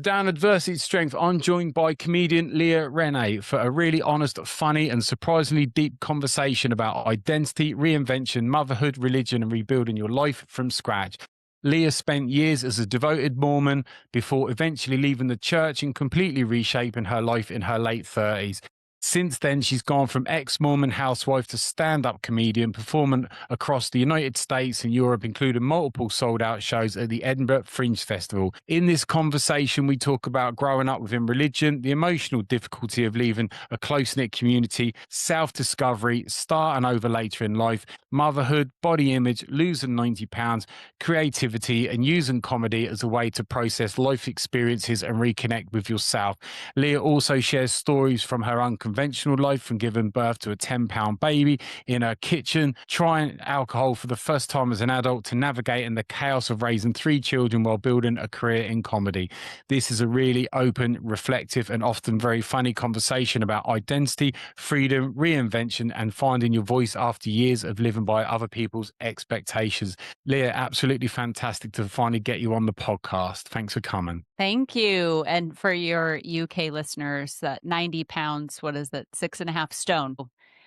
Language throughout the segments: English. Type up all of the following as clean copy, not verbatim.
Down Adversity's Strength, I'm joined by comedian Leah Renee for a really honest, funny, and surprisingly deep conversation about identity, reinvention, motherhood, religion, and rebuilding your life from scratch. Leah spent years as a devoted Mormon before eventually leaving the church and completely reshaping her life in her late 30s. Since then, she's gone from ex-Mormon housewife to stand-up comedian, performing across the United States and Europe, including multiple sold-out shows at the Edinburgh Fringe Festival. In this conversation, we talk about growing up within religion, the emotional difficulty of leaving a close-knit community, self-discovery, starting over later in life, motherhood, body image, losing 90 pounds, creativity, and using comedy as a way to process life experiences and reconnect with yourself. Leah also shares stories from her unconventional life, from giving birth to a 10-pound baby in her kitchen, trying alcohol for the first time as an adult, to navigating the chaos of raising 3 children while building a career in comedy. This is a really open, reflective, and often very funny conversation about identity, freedom, reinvention, and finding your voice after years of living by other people's expectations. Leah, absolutely fantastic to finally get you on the podcast. Thanks for coming. Thank you. And for your UK listeners, that 90 pounds, what is that, 6.5 stone?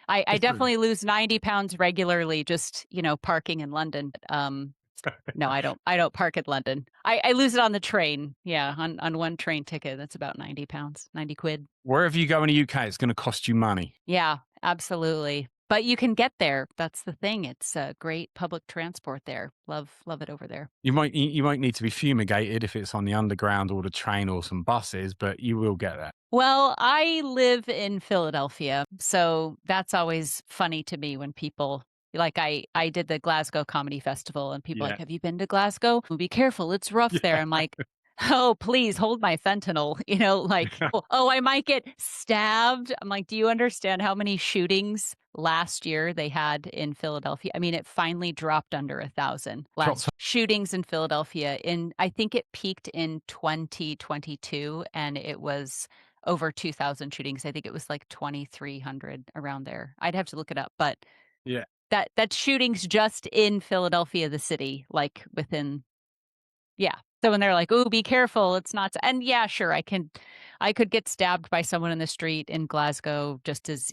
I definitely lose 90 pounds regularly, just, parking in London. No, I don't park in London. I lose it on the train. Yeah, on one train ticket. That's about 90 pounds, 90 quid. Wherever you go in the UK, it's going to cost you money. Yeah, absolutely. But you can get there. That's the thing. It's a great public transport there. Love it over there. You might need to be fumigated if it's on the underground or the train or some buses, but you will get there. Well, I live in Philadelphia, so that's always funny to me when people like I did the Glasgow Comedy Festival and people are like, "Have you been to Glasgow? Well, be careful, it's rough there." I'm like, "Oh, please hold my fentanyl." Like, "Oh, I might get stabbed." I'm like, "Do you understand how many shootings last year they had in Philadelphia?" I mean, it finally dropped under 1,000 last shootings in Philadelphia. I think it peaked in 2022 and it was over 2,000 shootings. I think it was like 2,300 around there. I'd have to look it up, but Yeah. that's shootings just in Philadelphia, the city, like within, yeah. So when they're like, "Oh, be careful, it's not," and yeah, sure, I could get stabbed by someone in the street in Glasgow, just as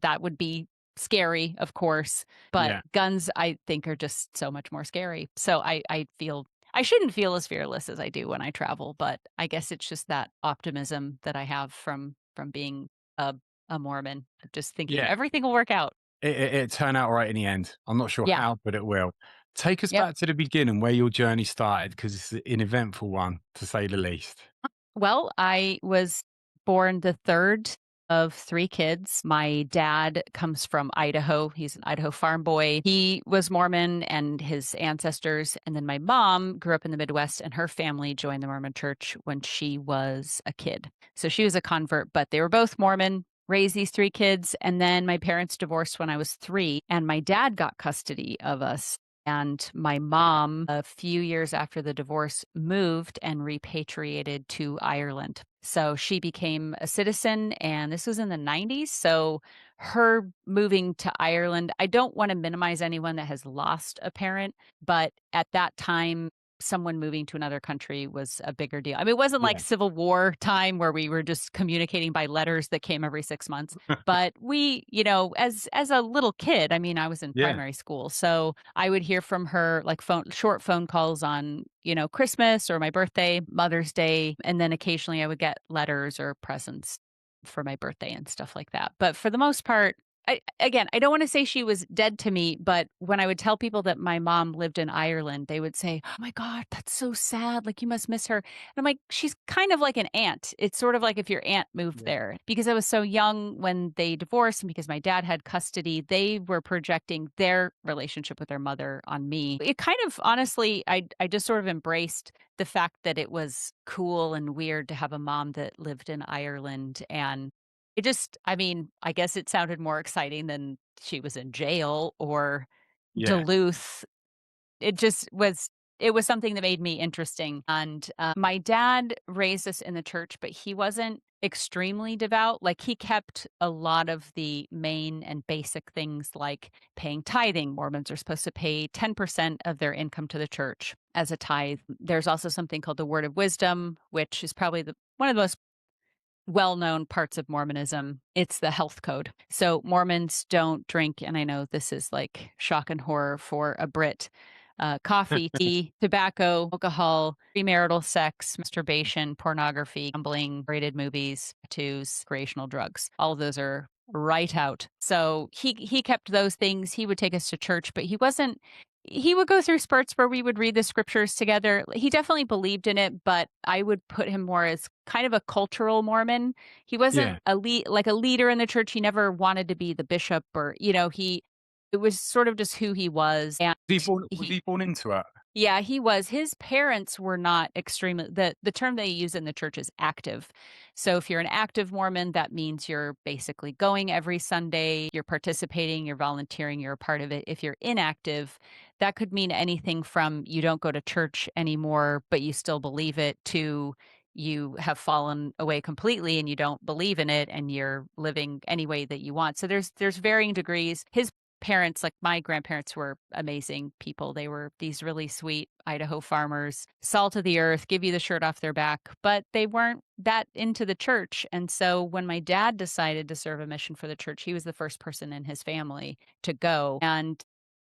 that would be scary, of course. But guns, I think, are just so much more scary. So I feel I shouldn't feel as fearless as I do when I travel, but I guess it's just that optimism that I have from being a Mormon, just thinking everything will work out. It turned out right in the end. I'm not sure Yeah. how, but it will. Take us Yep. back to the beginning, where your journey started, because it's an eventful one, to say the least. Well, I was born the third of 3 kids. My dad comes from Idaho. He's an Idaho farm boy. He was Mormon and his ancestors. And then my mom grew up in the Midwest and her family joined the Mormon church when she was a kid. So she was a convert, but they were both Mormon, raised these 3 kids. And then my parents divorced when I was 3 and my dad got custody of us. And my mom, a few years after the divorce, moved and repatriated to Ireland. So she became a citizen, and this was in the 90s. So her moving to Ireland, I don't want to minimize anyone that has lost a parent, but at that time, someone moving to another country was a bigger deal. I mean, it wasn't like Civil War time where we were just communicating by letters that came every 6 months. But we, as a little kid, I mean, I was in primary school, so I would hear from her like short phone calls on, Christmas or my birthday, Mother's Day, and then occasionally I would get letters or presents for my birthday and stuff like that. But for the most part, I don't want to say she was dead to me, but when I would tell people that my mom lived in Ireland, they would say, "Oh my God, that's so sad. Like, you must miss her." And I'm like, she's kind of like an aunt. It's sort of like if your aunt moved there. Because I was so young when they divorced and because my dad had custody, they were projecting their relationship with their mother on me. It kind of, honestly, I just sort of embraced the fact that it was cool and weird to have a mom that lived in Ireland. And it just, I mean, I guess it sounded more exciting than she was in jail or Duluth. It was something that made me interesting. And my dad raised us in the church, but he wasn't extremely devout. Like, he kept a lot of the main and basic things like paying tithing. Mormons are supposed to pay 10% of their income to the church. as a tithe. There's also something called the Word of Wisdom, which is probably one of the most well-known parts of Mormonism. It's the health code. So Mormons don't drink, and I know this is like shock and horror for a Brit. Coffee, tea, tobacco, alcohol, premarital sex, masturbation, pornography, gambling, rated movies, tattoos, recreational drugs. All of those are right out. So he kept those things. He would take us to church, but he wasn't. He would go through spurts where we would read the scriptures together. He definitely believed in it, but I would put him more as kind of a cultural Mormon. He wasn't Yeah. like a leader in the church. He never wanted to be the bishop or, it was sort of just who he was. And Was he he born into it? yeah, he was. His parents were not extremely the term they use in the church is active. So if you're an active Mormon, that means you're basically going every Sunday, you're participating, you're volunteering, you're a part of it. If you're inactive, that could mean anything from you don't go to church anymore, but you still believe it, to you have fallen away completely and you don't believe in it and you're living any way that you want. So there's varying degrees. His parents, like my grandparents, were amazing people. They were these really sweet Idaho farmers, salt of the earth, give you the shirt off their back, but they weren't that into the church. And so when my dad decided to serve a mission for the church, he was the first person in his family to go. And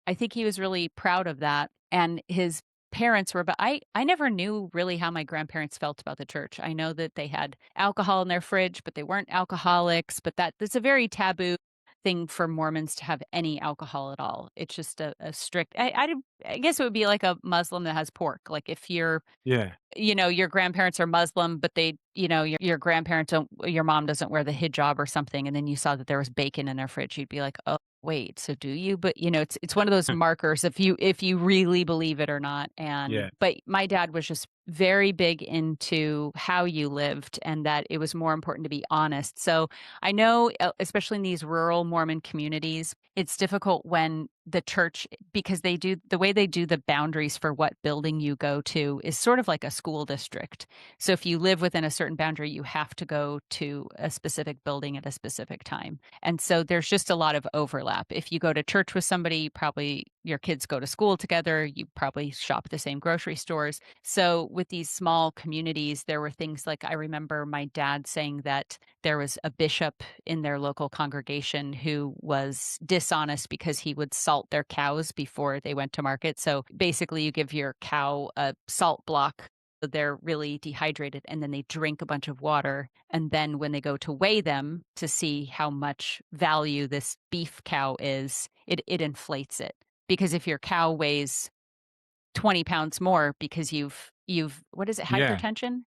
I think he was really proud of that. And his parents were, but I never knew really how my grandparents felt about the church. I know that they had alcohol in their fridge, but they weren't alcoholics, but that's a very taboo thing for Mormons to have any alcohol at all. It's just a strict, I guess it would be like a Muslim that has pork. Like if you're, Yeah. your grandparents are Muslim, but your grandparents don't, your mom doesn't wear the hijab or something, and then you saw that there was bacon in their fridge, you'd be like, oh, wait, so do you? But it's one of those markers if you really believe it or not. And Yeah. but my dad was just very big into how you lived and that it was more important to be honest. So I know, especially in these rural Mormon communities, it's difficult when the church, because the way they do the boundaries for what building you go to is sort of like a school district. So if you live within a certain boundary, you have to go to a specific building at a specific time. And so there's just a lot of overlap. If you go to church with somebody, probably your kids go to school together, you probably shop at the same grocery stores. So with these small communities, there were things like, I remember my dad saying that there was a bishop in their local congregation who was dishonest because he would salt their cows before they went to market. So basically, you give your cow a salt block, so they're really dehydrated, and then they drink a bunch of water. And then when they go to weigh them to see how much value this beef cow is, it inflates it. Because if your cow weighs 20 pounds more because you've what is it, Yeah. hypertension?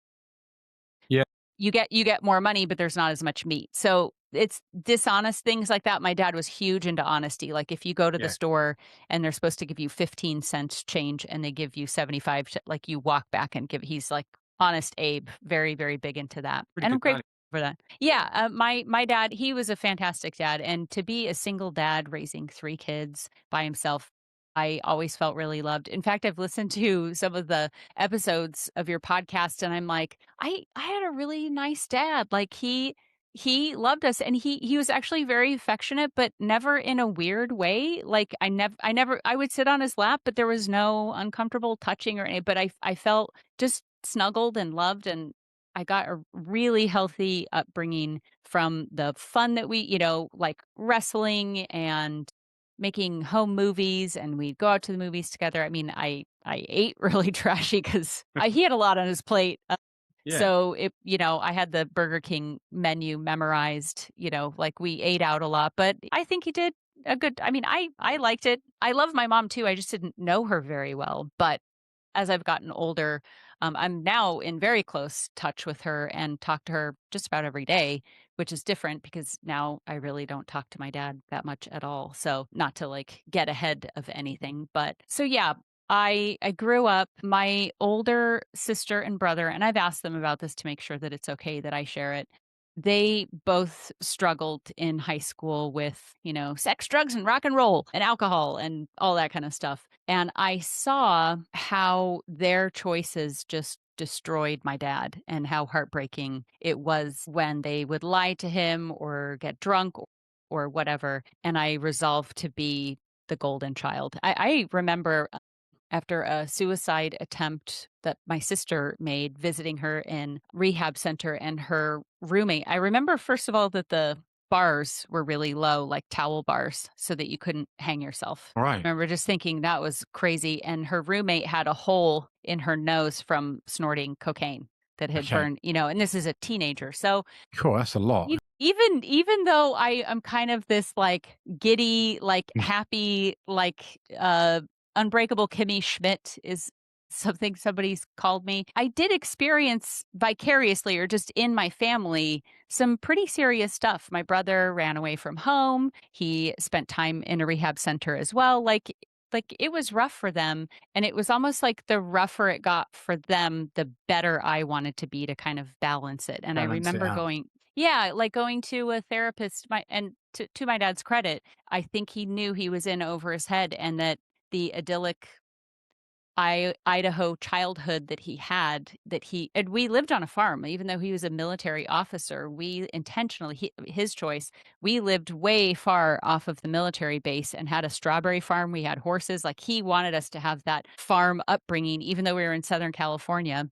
Yeah. You get more money, but there's not as much meat. So it's dishonest things like that. My dad was huge into honesty. Like if you go to the Yeah. store and they're supposed to give you 15 cents change and they give you 75, like you walk back and give, he's like honest Abe, very, very big into that. Pretty And I'm good value. grateful for that. Yeah. My dad, he was a fantastic dad. And to be a single dad raising three kids by himself, I always felt really loved. In fact, I've listened to some of the episodes of your podcast and I'm like, I had a really nice dad. Like he loved us and he was actually very affectionate, but never in a weird way. Like I would sit on his lap, but there was no uncomfortable touching or any, but I felt just snuggled and loved, and I got a really healthy upbringing from the fun that we, like wrestling and making home movies, and we'd go out to the movies together. I mean, I ate really trashy because he had a lot on his plate. Yeah. So I had the Burger King menu memorized, like we ate out a lot, but I think he did a good, I mean, I liked it. I love my mom too. I just didn't know her very well, but as I've gotten older, I'm now in very close touch with her and talk to her just about every day, which is different because now I really don't talk to my dad that much at all. So not to like get ahead of anything, but so yeah, I grew up, my older sister and brother, and I've asked them about this to make sure that it's okay that I share it. They both struggled in high school with, sex, drugs, and rock and roll and alcohol and all that kind of stuff. And I saw how their choices just destroyed my dad and how heartbreaking it was when they would lie to him or get drunk or whatever. And I resolved to be the golden child. I remember after a suicide attempt that my sister made visiting her in rehab center and her roommate. I remember first of all that the bars were really low, like towel bars, so that you couldn't hang yourself. Right. I remember just thinking that was crazy. And her roommate had a hole in her nose from snorting cocaine that had Okay. burned, and this is a teenager. So Cool. That's a lot. even though I am kind of this like giddy, like happy, like unbreakable Kimmy Schmidt is something somebody's called me. I did experience vicariously or just in my family some pretty serious stuff. My brother ran away from home. He spent time in a rehab center as well. Like it was rough for them, and it was almost like the rougher it got for them, the better I wanted to be to kind of balance it. And I Balance it remember out. going to a therapist, to my dad's credit, I think he knew he was in over his head and that the idyllic Idaho childhood that he had, and we lived on a farm, even though he was a military officer, we intentionally, his choice, we lived way far off of the military base and had a strawberry farm. We had horses. Like he wanted us to have that farm upbringing, even though we were in Southern California,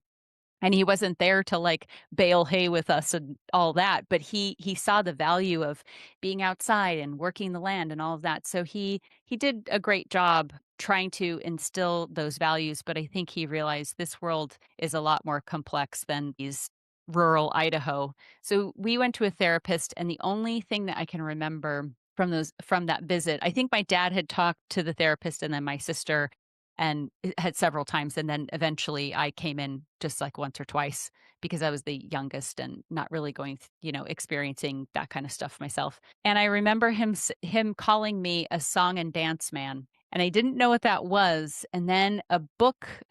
and he wasn't there to like bale hay with us and all that, but he saw the value of being outside and working the land and all of that. So he did a great job trying to instill those values, but I think he realized this world is a lot more complex than these rural Idaho. So we went to a therapist, and the only thing that I can remember from that visit, I think my dad had talked to the therapist and then my sister, and it had several times, and then eventually I came in just like once or twice because I was the youngest and not really experiencing that kind of stuff myself. And I remember him calling me a song and dance man, and I didn't know what that was. And then a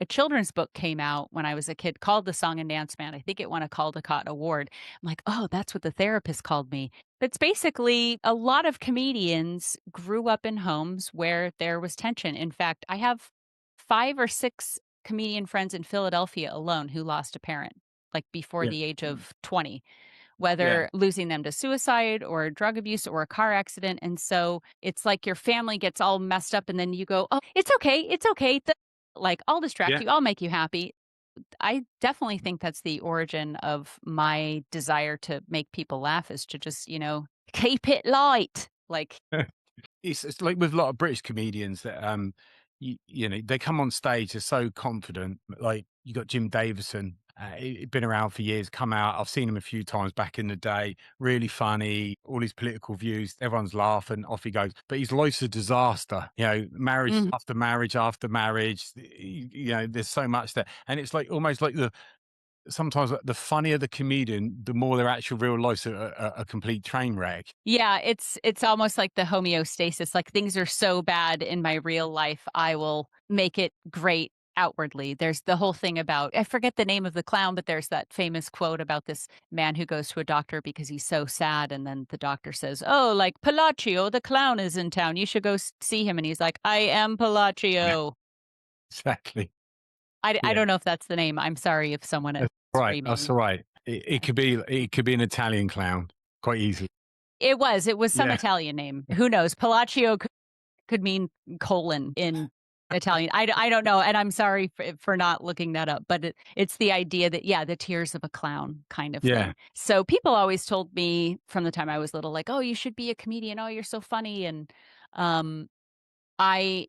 children's book came out when I was a kid called The Song and Dance Man. I think it won a Caldecott Award. I'm like, "Oh, that's what the therapist called me." It's basically a lot of comedians grew up in homes where there was tension. In fact, I have 5 or 6 comedian friends in Philadelphia alone who lost a parent, like, before Yeah. the age of 20, Yeah. whether losing them to suicide or drug abuse or a car accident, and so it's like your family gets all messed up, and then you go, "Oh, it's okay, like, I'll distract Yeah. you, I'll make you happy." I definitely think that's the origin of my desire to make people laugh, is to just, keep it light, like. It's like with a lot of British comedians that they come on stage, they're so confident. Like you got Jim Davison, he'd been around for years, come out. I've seen him a few times back in the day. Really funny, all his political views. Everyone's laughing. Off he goes. But his life's a disaster. Marriage Mhm. after marriage after marriage. There's so much there, and it's like almost like sometimes the funnier the comedian, the more their actual real life's a complete train wreck. Yeah, it's almost like the homeostasis, like, things are so bad in my real life, I will make it great outwardly. There's the whole thing about, I forget the name of the clown, but there's that famous quote about this man who goes to a doctor because he's so sad, and then the doctor says, "Oh, like, Palacio, the clown is in town, you should go see him," and he's like, "I am Yeah, Palacio." exactly. I Yeah. don't know if that's the name, I'm sorry if someone is That's right, screaming that's me. all right. It could be an Italian clown quite easily. It was some Yeah, Italian name. Who knows? Palacio could mean colon in Italian. I don't know, and I'm sorry for not looking that up, but it's the idea that, yeah, the tears of a clown kind of yeah. thing. So people always told me from the time I was little, like, "Oh, you should be a comedian. Oh, you're so funny." And um, I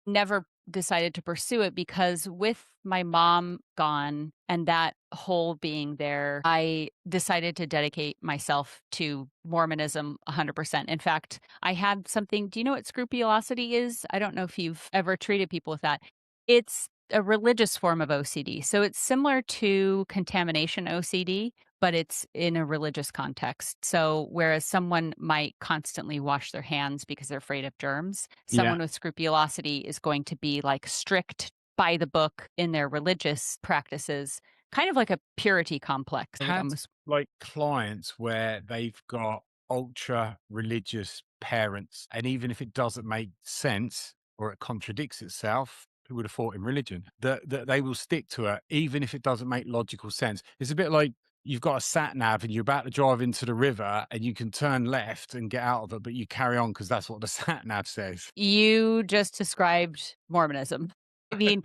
never decided to pursue it because with my mom gone and that hole being there, I decided to dedicate myself to Mormonism 100%. In fact, I had something, do you know what scrupulosity is? I don't know if you've ever treated people with that. It's a religious form of OCD. So it's similar to contamination OCD, but it's in a religious context. So whereas someone might constantly wash their hands because they're afraid of germs, Yeah. someone with scrupulosity is going to be like strict by the book in their religious practices, kind of like a purity complex. I would Had almost. like clients where they've got ultra religious parents, and even if it doesn't make sense or it contradicts itself, who would have thought in religion that they will stick to it, even if it doesn't make logical sense. It's a bit like you've got a sat nav and you're about to drive into the river and you can turn left and get out of it, but you carry on because that's what the sat nav says. You just described Mormonism. I mean,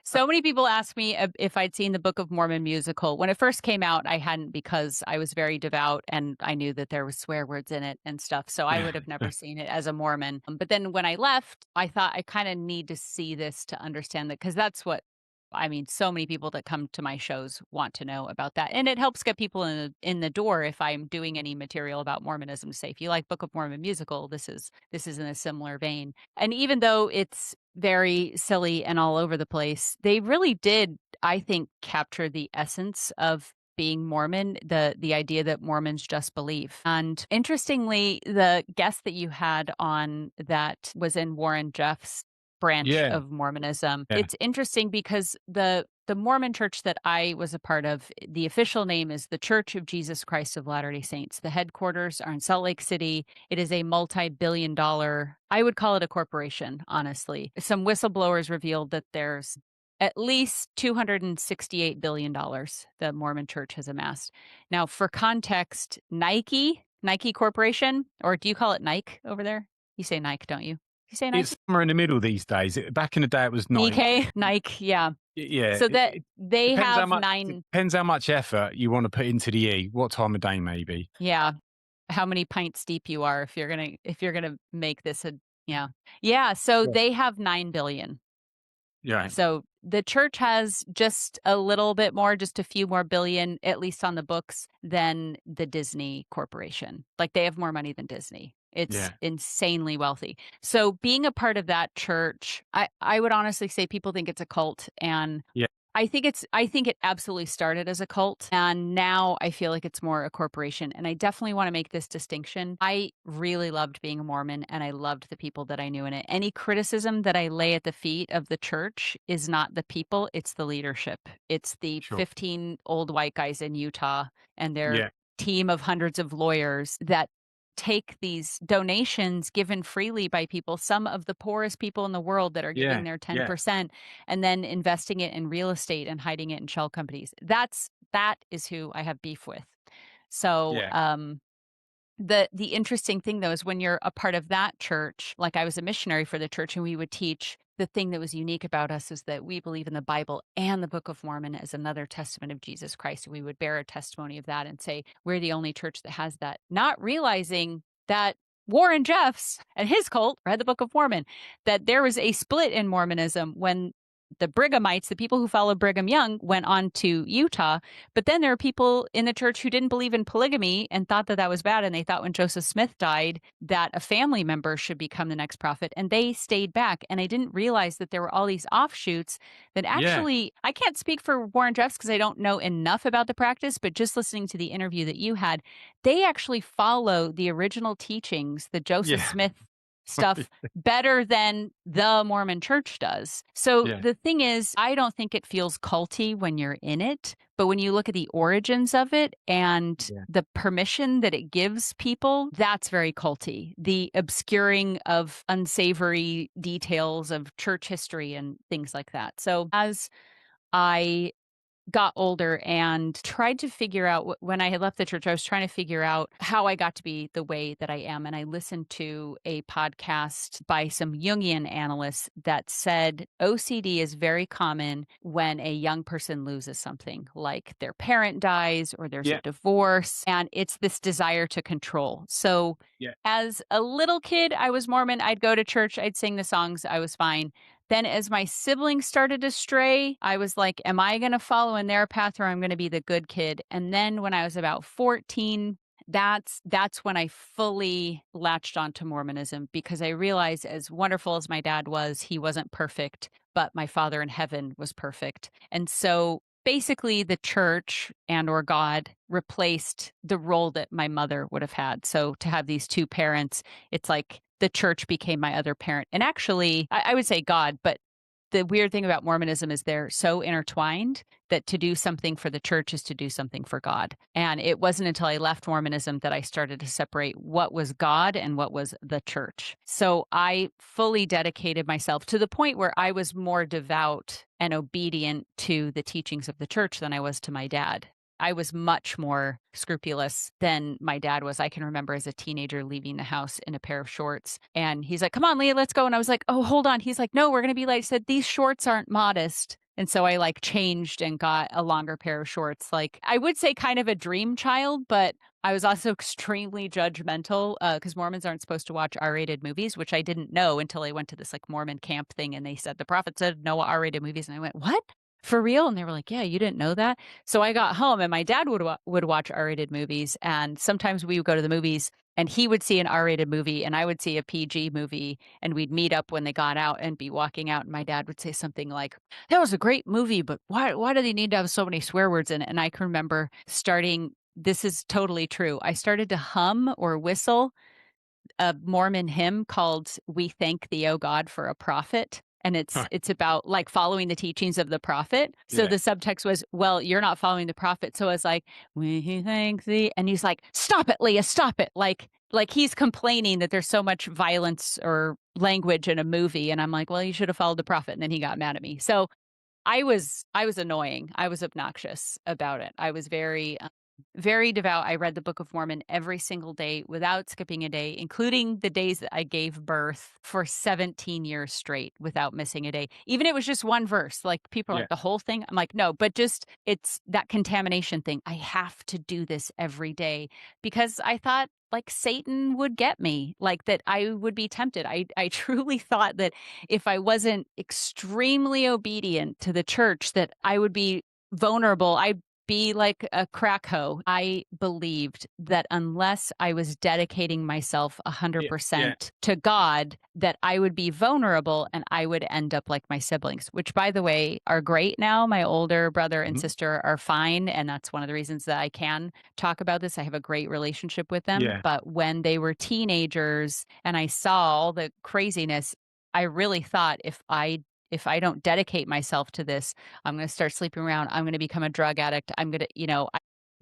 so many people ask me if I'd seen the Book of Mormon musical. When it first came out, I hadn't because I was very devout and I knew that there was swear words in it and stuff. So I would have never seen it as a Mormon. But then when I left, I thought I kind of need to see this to understand that, because that's what I mean, so many people that come to my shows want to know about that. And it helps get people in the door if I'm doing any material about Mormonism to say, if you like Book of Mormon musical, this is in a similar vein. And even though it's very silly and all over the place, they really did, I think, capture the essence of being Mormon, the idea that Mormons just believe. And interestingly, the guest that you had on that was in Warren Jeff's branch Yeah. of Mormonism. Yeah. It's interesting because the Mormon church that I was a part of, the official name is the Church of Jesus Christ of Latter-day Saints. The headquarters are in Salt Lake City. It is a multi-billion dollar, I would call it a corporation, honestly. Some whistleblowers revealed that there's at least $268 billion the Mormon church has amassed. Now, for context, Nike Corporation, or do you call it Nike over there? You say Nike, don't you? You say Nike? It's somewhere in the middle these days. Back in the day, it was Nike. Nike, yeah. Yeah. So that they Depends how have much. nine, Depends how much effort you want to put into the E. What time of day, maybe. yeah. How many pints deep you are if you're gonna make this a yeah. Yeah, so Yeah. they have 9 billion. Yeah. So the church has just a little bit more, just a few more billion, at least on the books, than the Disney Corporation. Like they have more money than Disney. It's Yeah. insanely wealthy. So being a part of that church, I would honestly say people think it's a cult. And Yeah. I think it absolutely started as a cult, and now I feel like it's more a corporation. And I definitely want to make this distinction. I really loved being a Mormon and I loved the people that I knew in it. Any criticism that I lay at the feet of the church is not the people, it's the leadership. It's the Sure. 15 old white guys in Utah and their Yeah. team of hundreds of lawyers that take these donations given freely by people, some of the poorest people in the world that are Yeah. giving their Yeah. 10%, and then investing it in real estate and hiding it in shell companies. That is who I have beef with. So, Yeah. the interesting thing though is when you're a part of that church, like I was a missionary for the church and we would teach, the thing that was unique about us is that we believe in the Bible and the Book of Mormon as another testament of Jesus Christ. We would bear a testimony of that and say we're the only church that has that, not realizing that Warren Jeffs and his cult read the Book of Mormon, that there was a split in Mormonism when the Brighamites, the people who followed Brigham Young, went on to Utah. But then there are people in the church who didn't believe in polygamy and thought that that was bad. And they thought when Joseph Smith died that a family member should become the next prophet. And they stayed back. And I didn't realize that there were all these offshoots that Yeah. actually, I can't speak for Warren Jeffs because I don't know enough about the practice, but just listening to the interview that you had, they actually follow the original teachings, the Joseph Yeah. Smith stuff, better than the Mormon church does. So Yeah. the thing is, I don't think it feels culty when you're in it, but when you look at the origins of it and Yeah. the permission that it gives people, that's very culty. The obscuring of unsavory details of church history and things like that. So as I got older and tried to figure out when I had left the church, I was trying to figure out how I got to be the way that I am. And I listened to a podcast by some Jungian analysts that said OCD is very common when a young person loses something, like their parent dies or there's a Yeah. divorce, and it's this desire to control. So Yeah. as a little kid, I was Mormon. I'd go to church, I'd sing the songs, I was fine. Then as my siblings started to stray, I was like, am I going to follow in their path or I'm going to be the good kid? And then when I was about 14, that's when I fully latched onto Mormonism, because I realized as wonderful as my dad was, he wasn't perfect, but my Father in heaven was perfect. And so basically the church and or God replaced the role that my mother would have had. So to have these two parents, it's like the church became my other parent. And actually, I would say God, but the weird thing about Mormonism is they're so intertwined that to do something for the church is to do something for God. And it wasn't until I left Mormonism that I started to separate what was God and what was the church. So I fully dedicated myself to the point where I was more devout and obedient to the teachings of the church than I was to my dad. I was much more scrupulous than my dad was. I can remember as a teenager leaving the house in a pair of shorts, and he's like, "Come on, Leah, let's go." And I was like, "Oh, hold on." He's like, "No, we're going to be late." I said, "These shorts aren't modest." And so I like changed and got a longer pair of shorts. Like I would say kind of a dream child, but I was also extremely judgmental because Mormons aren't supposed to watch R-rated movies, which I didn't know until I went to this like Mormon camp thing, and they said the prophet said no R-rated movies, and I went, "What? For real?" And they were like, "Yeah, you didn't know that?" So I got home, and my dad would watch R-rated movies, and sometimes we would go to the movies, and he would see an R-rated movie, and I would see a PG movie, and we'd meet up when they got out and be walking out, and my dad would say something like, "That was a great movie, but why do they need to have so many swear words in it?" And I can remember starting. This is totally true. I started to hum or whistle a Mormon hymn called "We Thank Thee, O God, for a Prophet." And Huh. it's about like following the teachings of the prophet. So Yeah. the subtext was, well, you're not following the prophet. So it's like, we thank thee. And he's like, stop it, Leah, stop it. Like he's complaining that there's so much violence or language in a movie. And I'm like, well, you should have followed the prophet. And then he got mad at me. So I was annoying. I was obnoxious about it. I was very devout. I read the Book of Mormon every single day without skipping a day, including the days that I gave birth for 17 years straight without missing a day. Even if it was just one verse. Like people are Yeah. like the whole thing. I'm like, no, but just it's that contamination thing. I have to do this every day because I thought like Satan would get me, like that I would be tempted. I truly thought that if I wasn't extremely obedient to the church, that I would be vulnerable. I'd be like a crack hoe. I believed that unless I was dedicating myself Yeah. Yeah. 100% to God, that I would be vulnerable and I would end up like my siblings, which by the way are great now. My older brother and Mhm. sister are fine. And that's one of the reasons that I can talk about this. I have a great relationship with them. Yeah. But when they were teenagers and I saw all the craziness, I really thought if I don't dedicate myself to this, I'm going to start sleeping around. I'm going to become a drug addict. I'm going to, I Yeah.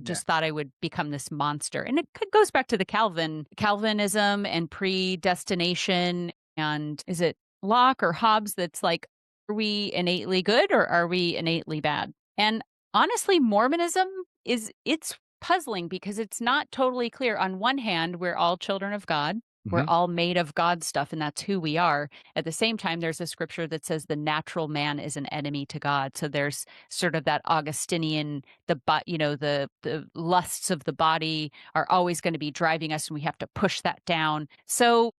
just thought I would become this monster. And it goes back to the Calvinism and predestination. And is it Locke or Hobbes that's like, are we innately good or are we innately bad? And honestly, Mormonism it's puzzling because it's not totally clear. On one hand, we're all children of God. We're Hmm. all made of God stuff, and that's who we are. At the same time, there's a scripture that says the natural man is an enemy to God. So there's sort of that Augustinian, the lusts of the body are always going to be driving us, and we have to push that down. So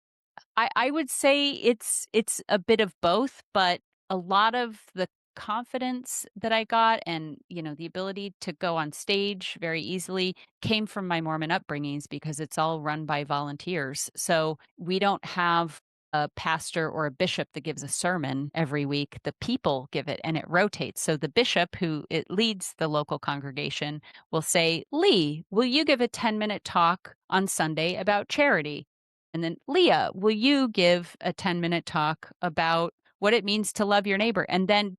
I would say it's a bit of both, but a lot of the confidence that I got and, the ability to go on stage very easily came from my Mormon upbringings because it's all run by volunteers. So we don't have a pastor or a bishop that gives a sermon every week. The people give it and it rotates. So the bishop who it leads the local congregation will say, "Lee, will you give a 10-minute talk on Sunday about charity?" And then, "Leah, will you give a 10-minute talk about what it means to love your neighbor?" And then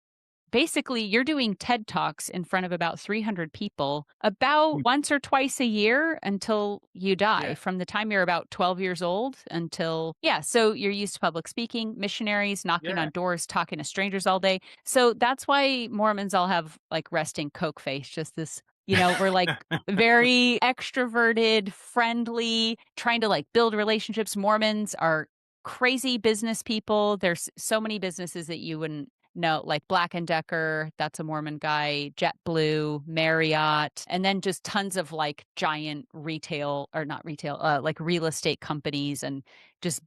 basically you're doing TED Talks in front of about 300 people about Mm. once or twice a year until you die, Yeah. from the time you're about 12 years old until, yeah. So you're used to public speaking, missionaries, knocking Yeah. on doors, talking to strangers all day. So that's why Mormons all have like resting Coke face, just this, we're like very extroverted, friendly, trying to like build relationships. Mormons are crazy business people. There's so many businesses that you wouldn't know, like Black and Decker, that's a Mormon guy, JetBlue, Marriott, and then just tons of like giant retail or not retail, like real estate companies and just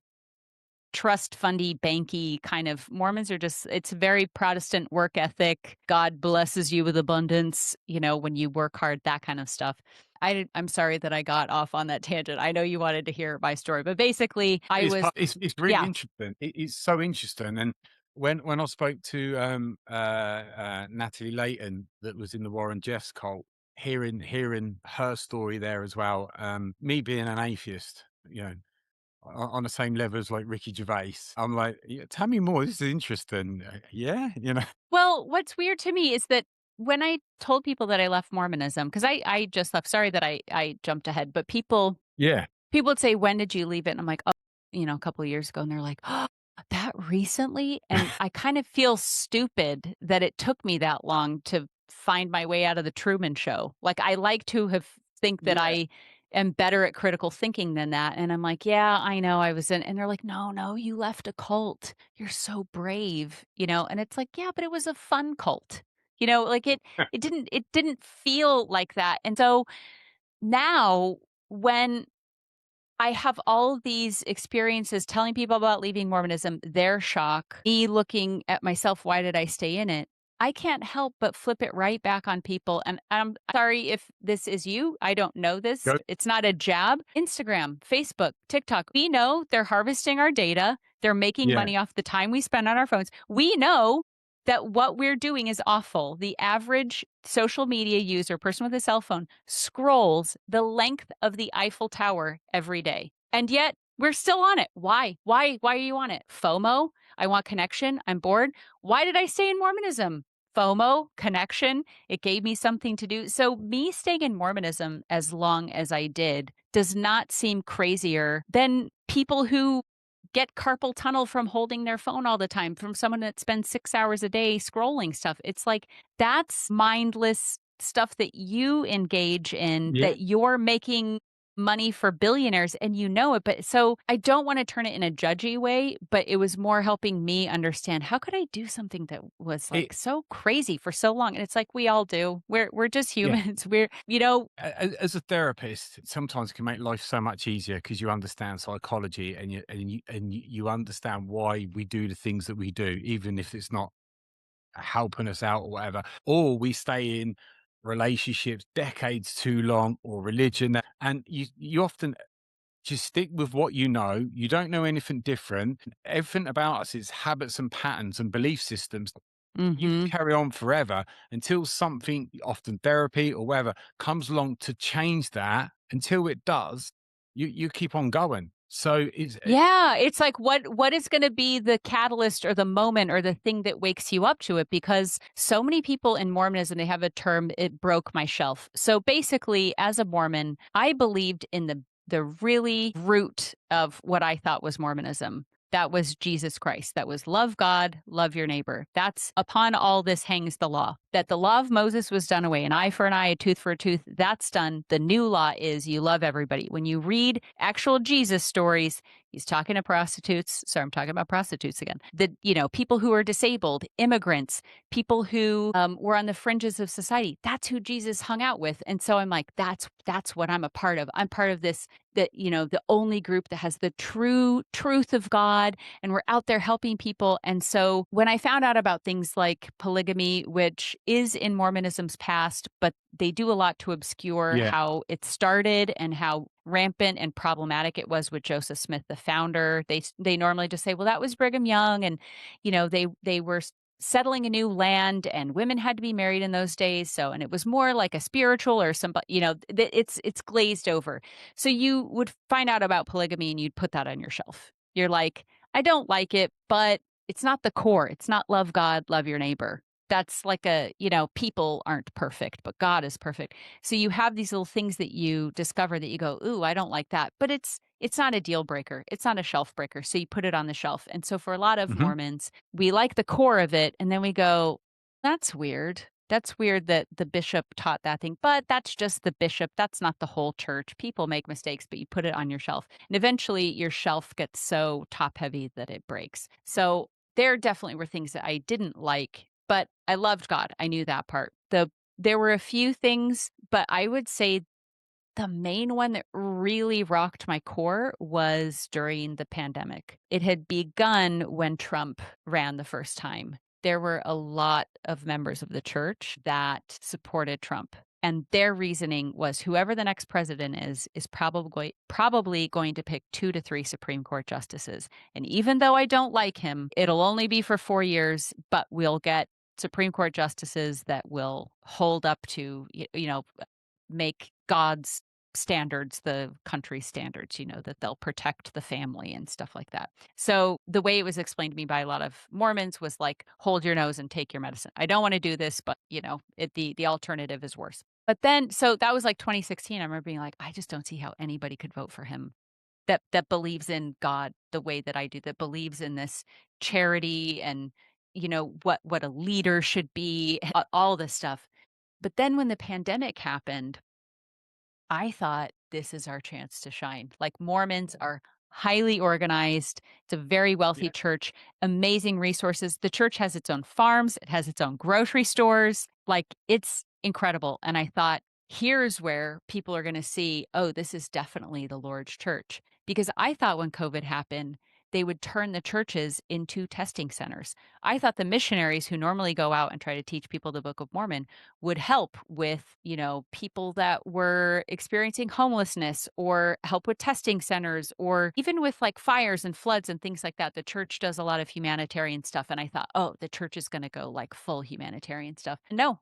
trust fundy, banky kind of Mormons are just, it's very Protestant work ethic. God blesses you with abundance, when you work hard, that kind of stuff. I'm sorry that I got off on that tangent. I know you wanted to hear my story, but basically I It's was, it's really yeah. interesting. It's so interesting. And when I spoke to Natalie Layton, that was in the Warren Jeffs cult, hearing her story there as well. Me being an atheist, on the same level as like Ricky Gervais, I'm like, yeah, tell me more. This is interesting. Yeah, Well, what's weird to me is that when I told people that I left Mormonism, because I just left, sorry that I jumped ahead, but yeah, people would say, "When did you leave it?" And I'm like, "Oh, a couple of years ago." And they're like, "Oh, that recently?" And I kind of feel stupid that it took me that long to find my way out of the Truman Show. Like, I like to have think that Yeah. I am better at critical thinking than that, and I'm like, "Yeah, I know I was in," and they're like, "No, no, you left a cult. You're so brave," and it's like, "Yeah, but it was a fun cult." Like, it didn't feel like that, and so now when I have all of these experiences telling people about leaving Mormonism, their shock, me looking at myself, why did I stay in it? I can't help but flip it right back on people. And I'm sorry if this is you. I don't know this. Go. It's not a jab. Instagram, Facebook, TikTok. We know they're harvesting our data. They're making Yeah. money off the time we spend on our phones. We know that what we're doing is awful. The average social media user, person with a cell phone, scrolls the length of the Eiffel Tower every day. And yet we're still on it. Why? Why are you on it? FOMO? I want connection. I'm bored. Why did I stay in Mormonism? FOMO, connection. It gave me something to do. So, me staying in Mormonism as long as I did does not seem crazier than people who get carpal tunnel from holding their phone all the time, from someone that spends 6 hours a day scrolling stuff. It's like that's mindless stuff that you engage in, Yeah. that you're making money for billionaires and you know it. But so I don't want to turn it in a judgy way, but it was more helping me understand how could I do something that was It, like so crazy for so long. And it's like we all do. We're just yeah. humans. We're. As a therapist, sometimes it can make life so much easier because you understand psychology and you understand why we do the things that we do, even if it's not helping us out or whatever, or we stay in relationships decades too long, or religion, and you often just stick with what you know. You don't know anything different. Everything about us is habits and patterns and belief systems. You can Mhm. carry on forever until something, often therapy or whatever, comes along to change that. Until it does, you keep on going. So Yeah, it's like what is going to be the catalyst or the moment or the thing that wakes you up to it, because so many people in Mormonism, they have a term, it broke my shelf. So basically, as a Mormon, I believed in the really root of what I thought was Mormonism. That was Jesus Christ. That was love God, love your neighbor. That's upon all this hangs the law. That the law of Moses was done away, an eye for an eye, a tooth for a tooth. That's done. The new law is you love everybody. When you read actual Jesus stories, he's talking to prostitutes. Sorry, I'm talking about prostitutes again. People who are disabled, immigrants, people who were on the fringes of society. That's who Jesus hung out with. And so I'm like, that's what I'm a part of. I'm part of this, the only group that has the true truth of God, and we're out there helping people. And so when I found out about things like polygamy, which is in Mormonism's past, but they do a lot to obscure yeah, how it started and how rampant and problematic it was with Joseph Smith, the founder. They normally just say, well, that was Brigham Young, and they were settling a new land, and women had to be married in those days. So, and it was more like a spiritual or some, it's glazed over. So you would find out about polygamy and you'd put that on your shelf. You're like, I don't like it, but it's not the core. It's not love God, love your neighbor. That's like people aren't perfect, but God is perfect. So you have these little things that you discover that you go, ooh, I don't like that. But it's not a deal breaker. It's not a shelf breaker. So you put it on the shelf. And so for a lot of hmm Mormons, we like the core of it. And then we go, that's weird. That's weird that the bishop taught that thing, but that's just the bishop. That's not the whole church. People make mistakes, but you put it on your shelf. And eventually your shelf gets so top heavy that it breaks. So there definitely were things that I didn't like, but I loved God. I knew that part. There were a few things, but I would say the main one that really rocked my core was during the pandemic. It had begun when Trump ran the first time. There were a lot of members of the church that supported Trump. And their reasoning was whoever the next president is probably going to pick 2 to 3 Supreme Court justices. And even though I don't like him, it'll only be for 4 years, but we'll get Supreme Court justices that will hold up to, make God's standards the country standards, that they'll protect the family and stuff like that. So the way it was explained to me by a lot of Mormons was like, hold your nose and take your medicine. I don't want to do this, but the alternative is worse. But then, so that was like 2016. I remember being like, I just don't see how anybody could vote for him that believes in God the way that I do, that believes in this charity and what a leader should be, all this stuff. But then when the pandemic happened, I thought this is our chance to shine. Like Mormons are highly organized. It's a very wealthy church, amazing resources. The church has its own farms, it has its own grocery stores. Like it's incredible. And I thought, here's where people are going to see, oh, this is definitely the Lord's church. Because I thought when COVID happened, they would turn the churches into testing centers. I thought the missionaries who normally go out and try to teach people the Book of Mormon would help with, people that were experiencing homelessness or help with testing centers or even with like fires and floods and things like that. The church does a lot of humanitarian stuff. And I thought, oh, the church is going to go like full humanitarian stuff. No,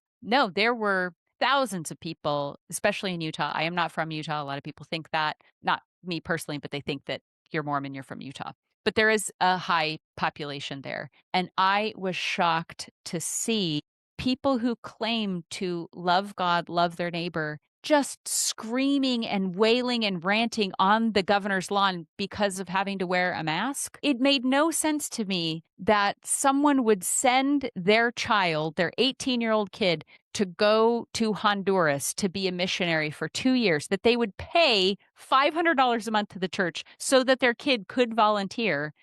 there were thousands of people, especially in Utah. I am not from Utah. A lot of people think that, not me personally, but they think that you're Mormon, you're from Utah. But there is a high population there. And I was shocked to see people who claim to love God, love their neighbor, just screaming and wailing and ranting on the governor's lawn because of having to wear a mask. It made no sense to me that someone would send their child, their 18-year-old kid, to go to Honduras to be a missionary for 2 years, that they would pay $500 a month to the church so that their kid could volunteer.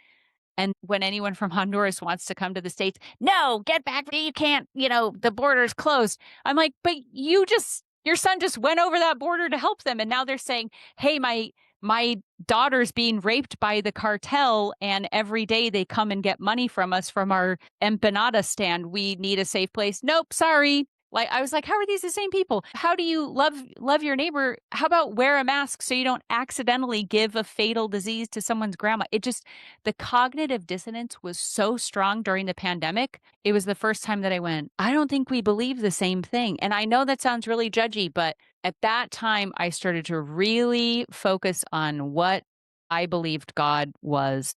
And when anyone from Honduras wants to come to the States, no, get back. You can't, the border's closed. I'm like, but your son just went over that border to help them. And now they're saying, hey, my daughter's being raped by the cartel. And every day they come and get money from us from our empanada stand. We need a safe place. Nope, sorry. Like, I was like, how are these the same people? How do you love your neighbor? How about wear a mask so you don't accidentally give a fatal disease to someone's grandma? The cognitive dissonance was so strong during the pandemic. It was the first time that I went, I don't think we believe the same thing. And I know that sounds really judgy, but at that time, I started to really focus on what I believed God was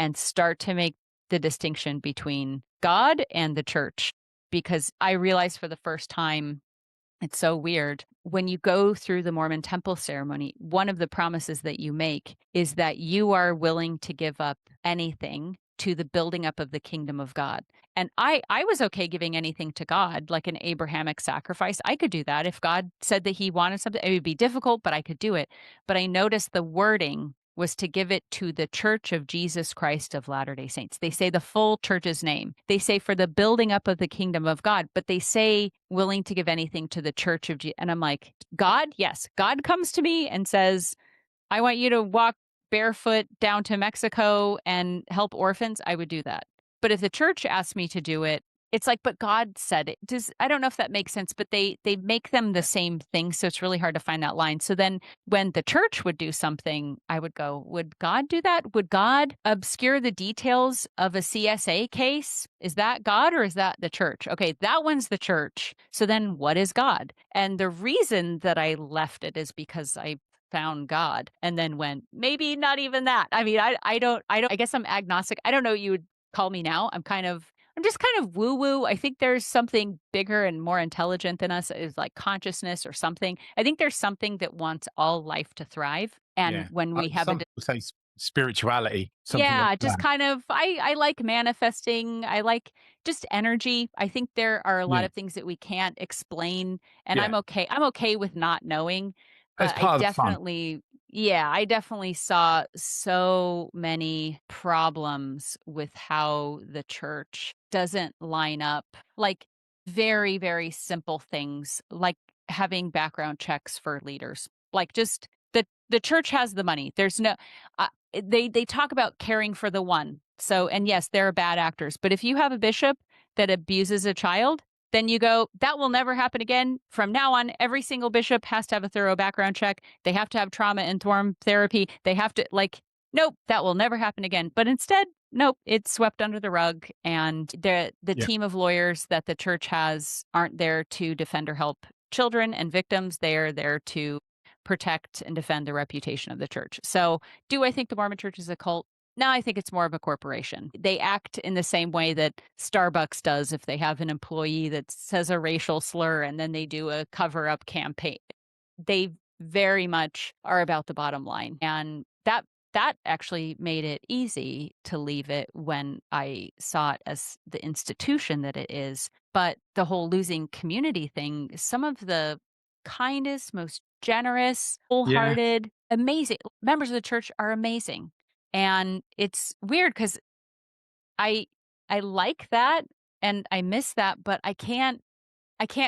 and start to make the distinction between God and the church. Because I realized for the first time, it's so weird. When you go through the Mormon temple ceremony, one of the promises that you make is that you are willing to give up anything to the building up of the kingdom of God. And I was okay giving anything to God, like an Abrahamic sacrifice. I could do that. If God said that he wanted something, it would be difficult, but I could do it. But I noticed the wording was to give it to the Church of Jesus Christ of Latter-day Saints. They say the full church's name. They say for the building up of the kingdom of God, but they say willing to give anything to the Church of Jesus. And I'm like, God, yes. God comes to me and says, I want you to walk barefoot down to Mexico and help orphans. I would do that. But if the church asked me to do it, it's like, but God said it. I don't know if that makes sense, but they make them the same thing. So it's really hard to find that line. So then when the church would do something, I would go, would God do that? Would God obscure the details of a CSA case? Is that God or is that the church? Okay, that one's the church. So then what is God? And the reason that I left it is because I found God and then went, maybe not even that. I mean, I guess I'm agnostic. I don't know what you would call me now. I'm just kind of woo woo. I think there's something bigger and more intelligent than us, is like consciousness or something. I think there's something that wants all life to thrive. And when we have some people say spirituality, something like just that. kind of, I like manifesting. I like just energy. I think there are a lot of things that we can't explain, and Yeah. I'm okay with not knowing. That's But I part of the fun. definitely saw so many problems with how the church doesn't line up. Like very, very simple things, like having background checks for leaders. Like just the church has the money. There's no, they talk about caring for the one. So, and yes, there are bad actors, but if you have a bishop that abuses a child, then you go, that will never happen again. From now on, every single bishop has to have a thorough background check. They have to have trauma-informed therapy. They have to, nope, that will never happen again. But instead, nope, it's swept under the rug. And the team of lawyers that the church has aren't there to defend or help children and victims. They are there to protect and defend the reputation of the church. So do I think the Mormon church is a cult? No, I think it's more of a corporation. They act in the same way that Starbucks does if they have an employee that says a racial slur and then they do a cover-up campaign. They very much are about the bottom line. And that actually made it easy to leave it when I saw it as the institution that it is, But the whole losing community thing, some of the kindest, most generous, Yeah. wholehearted, amazing members of the church are amazing. And it's weird because I I like that and I miss that, but I can't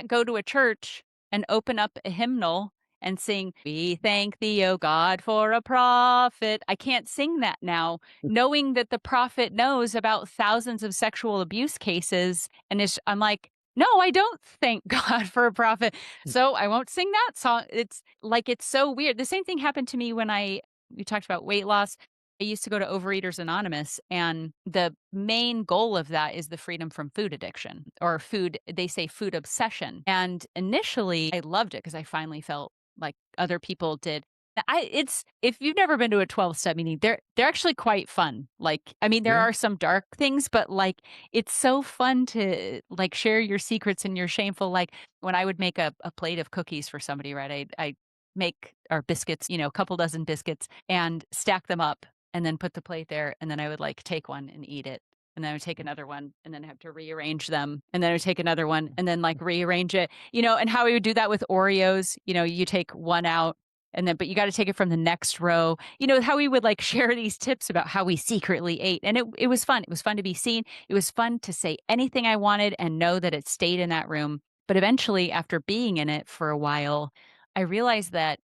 go to a church and open up a hymnal and sing, "We thank thee, O God, for a prophet." I can't sing that now, knowing that the prophet knows about thousands of sexual abuse cases. And I'm like, no, I don't thank God for a prophet. So I won't sing that song. It's like, it's so weird. The same thing happened to me when we talked about weight loss. I used to go to Overeaters Anonymous, and the main goal of that is the freedom from food addiction or food, they say food obsession. And initially, I loved it because I finally felt like other people did. It's if you've never been to a 12-step meeting, they're actually quite fun. Like, I mean, there Yeah. are some dark things, but like it's so fun to like share your secrets and your shameful. Like when I would make a plate of cookies for somebody, right? I make our biscuits, a couple dozen biscuits and stack them up and then put the plate there, and then I would, like, take one and eat it, and then I would take another one, and then have to rearrange them, and then I would take another one, and then, like, rearrange it, and how we would do that with Oreos, you take one out, and then but you gotta take it from the next row, how we would, like, share these tips about how we secretly ate, and it was fun. It was fun to be seen. It was fun to say anything I wanted and know that it stayed in that room, but eventually, after being in it for a while, I realized that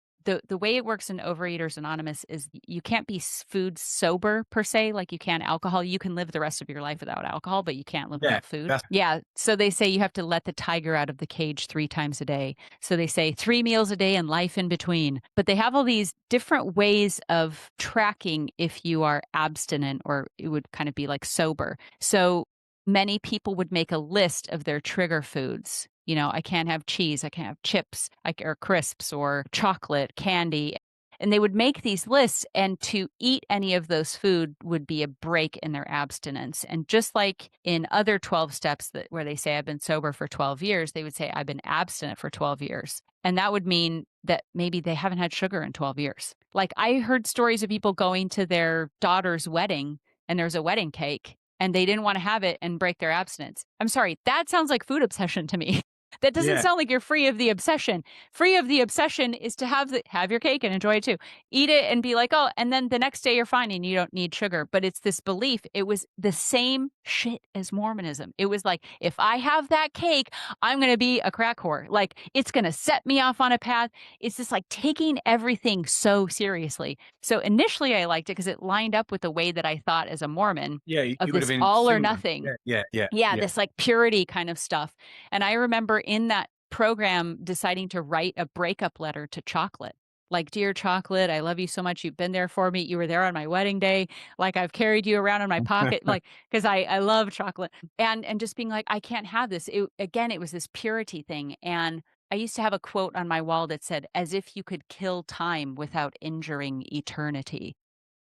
the way it works in Overeaters Anonymous is you can't be food sober per se, like you can alcohol. You can live the rest of your life without alcohol, but you can't live Yeah. without food. That's Yeah. So they say you have to let the tiger out of the cage 3 times a day. So they say 3 meals a day and life in between. But they have all these different ways of tracking if you are abstinent, or it would kind of be like sober. So many people would make a list of their trigger foods. I can't have cheese, I can't have chips, or crisps or chocolate, candy. And they would make these lists, and to eat any of those food would be a break in their abstinence. And just like in other 12 steps where they say I've been sober for 12 years, they would say I've been abstinent for 12 years. And that would mean that maybe they haven't had sugar in 12 years. Like I heard stories of people going to their daughter's wedding, and there's a wedding cake and they didn't want to have it and break their abstinence. I'm sorry, that sounds like food obsession to me. That doesn't yeah. sound like you're free of the obsession. Free of the obsession is to have your cake and enjoy it too. Eat it and be like, oh, and then the next day you're fine and you don't need sugar. But it's this belief. It was the same shit as Mormonism. It was like, if I have that cake, I'm going to be a crack whore. Like it's going to set me off on a path. It's just like taking everything so seriously. So initially I liked it because it lined up with the way that I thought as a Mormon Yeah. of You would have this been all or similar. nothing. Yeah. Yeah. Yeah. Yeah, Yeah. this like purity kind of stuff. And I remember in that program deciding to write a breakup letter to chocolate. Like, dear chocolate, I love you so much. You've been there for me. You were there on my wedding day. Like I've carried you around in my pocket, like, because I love chocolate. And just being like, I can't have this. Again, it was this purity thing. And I used to have a quote on my wall that said, as if you could kill time without injuring eternity.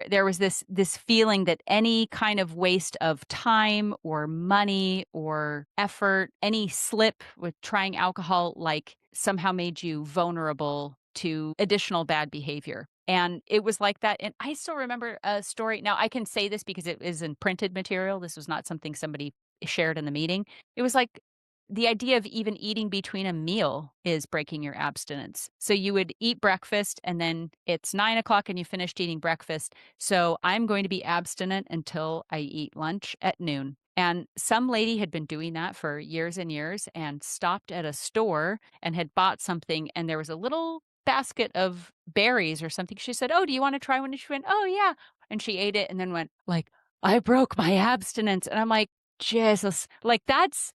There was this feeling that any kind of waste of time or money or effort, any slip with trying alcohol, like somehow made you vulnerable to additional bad behavior. And it was like that. And I still remember a story. Now I can say this because it is in printed material. This was not something somebody shared in the meeting. It was like the idea of even eating between a meal is breaking your abstinence. So you would eat breakfast and then it's 9 o'clock and you finished eating breakfast. So I'm going to be abstinent until I eat lunch at noon. And some lady had been doing that for years and years and stopped at a store and had bought something. And there was a little basket of berries or something. She said, oh, do you want to try one? And she went, oh, yeah. And she ate it and then went like, I broke my abstinence. And I'm like, Jesus, like that's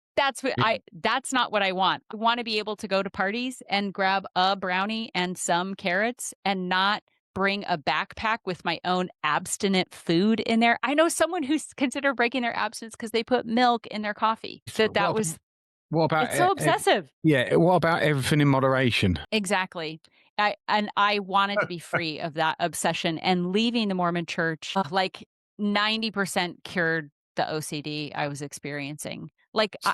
not what I want. I want to be able to go to parties and grab a brownie and some carrots and not bring a backpack with my own abstinent food in there. I know someone who's considered breaking their abstinence because they put milk in their coffee. So That was what about it's so obsessive. yeah? What about everything in moderation? Exactly. I wanted to be free of that obsession, and leaving the Mormon church like 90% cured the OCD I was experiencing. Like So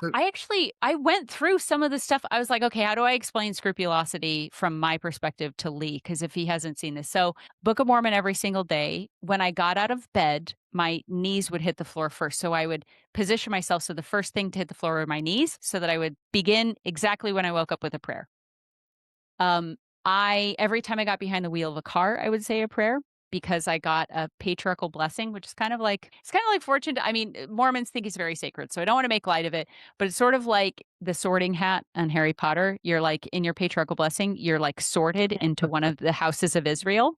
I went through some of the stuff. I was like, okay, how do I explain scrupulosity from my perspective to Lee? Because if he hasn't seen this. So Book of Mormon every single day. When I got out of bed, my knees would hit the floor first. So I would position myself so the first thing to hit the floor were my knees so that I would begin exactly when I woke up with a prayer. Um, I every time I got behind the wheel of a car, I would say a prayer because I got a patriarchal blessing, which is kind of like it's kind of like fortune. I mean, Mormons think it's very sacred, so I don't want to make light of it, but it's sort of like the sorting hat on Harry Potter. You're like in your patriarchal blessing, you're like sorted into one of the houses of Israel.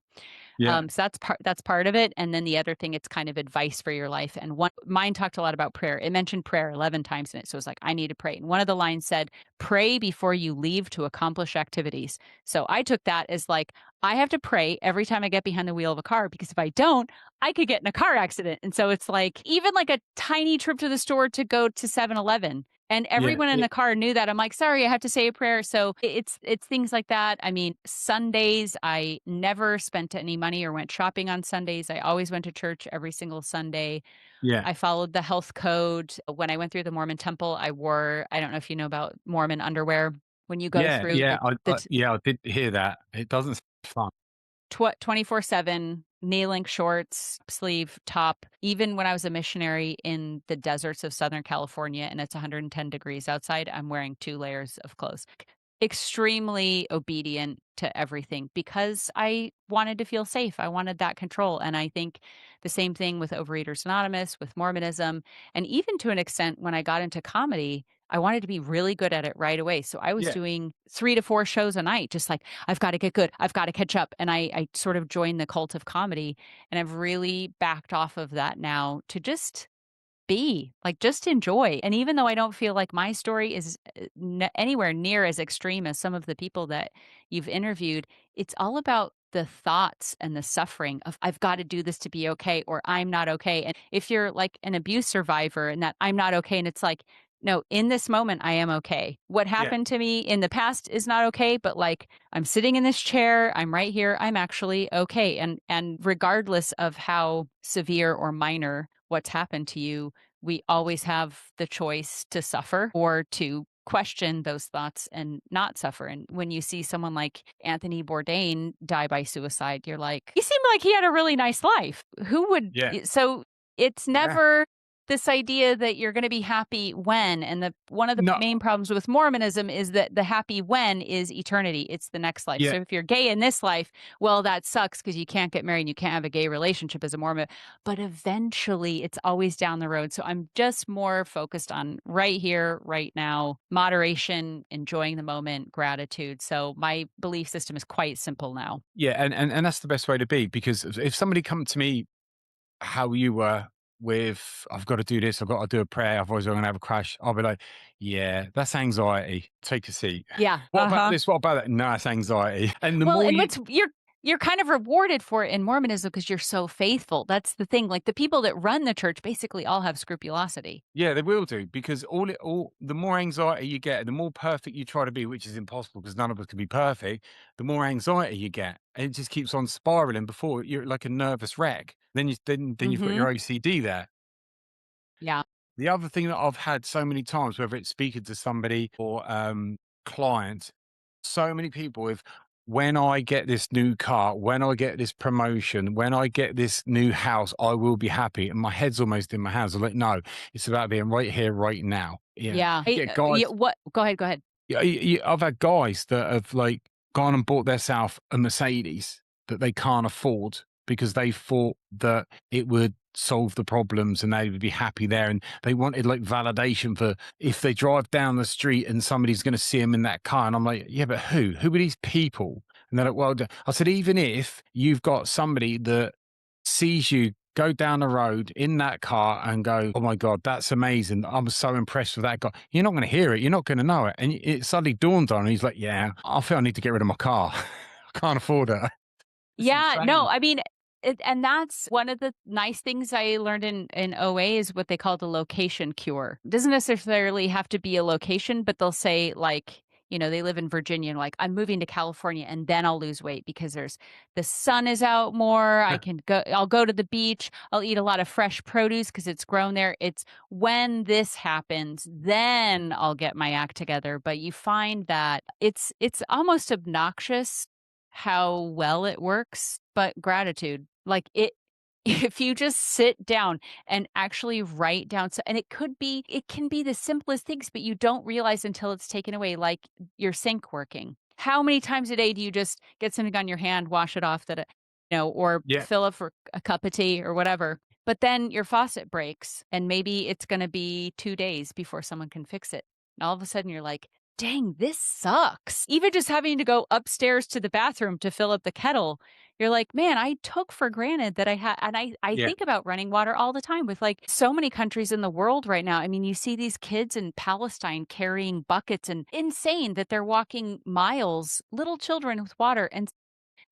yeah, So that's part of it. And then the other thing, it's kind of advice for your life. And one mine talked a lot about prayer. It mentioned prayer 11 times in it. So it's like, I need to pray. And one of the lines said, pray before you leave to accomplish activities. So I took that as like, I have to pray every time I get behind the wheel of a car because if I don't, I could get in a car accident. And so it's like even like a tiny trip to the store to go to 7-Eleven. And yeah, everyone in the car knew that. I'm like, sorry, I have to say a prayer. So it's things like that. I mean, Sundays, I never spent any money or went shopping on Sundays. I always went to church every single Sunday. yeah, I followed the health code. When I went through the Mormon temple, I wore, I don't know if you know about Mormon underwear. When you go yeah, through yeah. the Yeah, I did hear that. It doesn't sound fun. 24/7 knee length shorts, sleeve, top. Even when I was a missionary in the deserts of Southern California and it's 110 degrees outside, I'm wearing 2 layers of clothes. Extremely obedient to everything because I wanted to feel safe. I wanted that control. And I think the same thing with Overeaters Anonymous, with Mormonism, and even to an extent when I got into comedy, I wanted to be really good at it right away. So I was Yeah, doing 3 to 4 shows a night, just like, I've got to get good. I've got to catch up. And I sort of joined the cult of comedy and I've really backed off of that now to just be like just enjoy. And even though I don't feel like my story is anywhere near as extreme as some of the people that you've interviewed, it's all about the thoughts and the suffering of I've got to do this to be okay or I'm not okay. And if you're like an abuse survivor and that I'm not okay and it's like no, in this moment I am okay. What yeah, happened to me in the past is not okay, but like I'm sitting in this chair, I'm right here, I'm actually okay. And regardless of how severe or minor what's happened to you, we always have the choice to suffer or to question those thoughts and not suffer. And when you see someone like Anthony Bourdain die by suicide, you're like, he seemed like he had a really nice life. Who would? yeah, So it's yeah. never this idea that you're going to be happy when. And the one of the No, main problems with Mormonism is that the happy when is eternity. It's the next life. yeah, So if you're gay in this life, well, that sucks because you can't get married and you can't have a gay relationship as a Mormon, but eventually it's always down the road. So I'm just more focused on right here, right now, moderation, enjoying the moment, gratitude. So my belief system is quite simple now. yeah, and that's the best way to be because if somebody come to me how you were with I've got to do this, I've got to do a prayer, otherwise I'm gonna have a crash. I'll be like, yeah, that's anxiety. Take a seat. Yeah. What about Uh-huh. this? What about that? No, it's anxiety. And the Well, more and you what's you're kind of rewarded for it in Mormonism because you're so faithful. That's the thing. Like the people that run the church basically all have scrupulosity. yeah, they will do because all the more anxiety you get, the more perfect you try to be, which is impossible because none of us can be perfect, the more anxiety you get. And it just keeps on spiraling before you're like a nervous wreck. Then you've got Mm-hmm. your OCD there. Yeah. The other thing that I've had so many times, whether it's speaking to somebody or client, so many people with when I get this new car, when I get this promotion, when I get this new house, I will be happy. And my head's almost in my hands. I'm like, no, it's about being right here, right now. Yeah. Yeah. You get guys, Yeah. What? Go ahead. Go ahead. yeah, I've had guys that have like gone and bought themselves a Mercedes that they can't afford because they thought that it would solve the problems and they would be happy there. And they wanted like validation for if they drive down the street and somebody's going to see them in that car. And I'm like, yeah, but who? Who are these people? And they're like, well, I said, even if you've got somebody that sees you go down the road in that car and go, "Oh my God, that's amazing. I'm so impressed with that guy." You're not going to hear it. You're not going to know it. And it suddenly dawned on him. He's like, "Yeah, I feel I need to get rid of my car. I can't afford it." It's Yeah, no, insane. I mean, and that's one of the nice things I learned in OA is what they call the location cure. It doesn't necessarily have to be a location, but they'll say like they live in Virginia and like, I'm moving to California and then I'll lose weight because the sun is out more. I'll go to the beach. I'll eat a lot of fresh produce because it's grown there. It's when this happens, then I'll get my act together. But you find that it's almost obnoxious how well it works, but gratitude, like it, if you just sit down and actually write down, so, and it can be the simplest things, but you don't realize until it's taken away, like your sink working. How many times a day do you just get something on your hand, wash it off, or Yeah. fill up for a cup of tea or whatever? But then your faucet breaks, and maybe it's going to be 2 days before someone can fix it. And all of a sudden, you're like, dang, this sucks. Even just having to go upstairs to the bathroom to fill up the kettle, you're like, man, I took for granted that I had, and I Yeah. think about running water all the time with like so many countries in the world right now. I mean, you see these kids in Palestine carrying buckets, and insane that they're walking miles, little children with water. And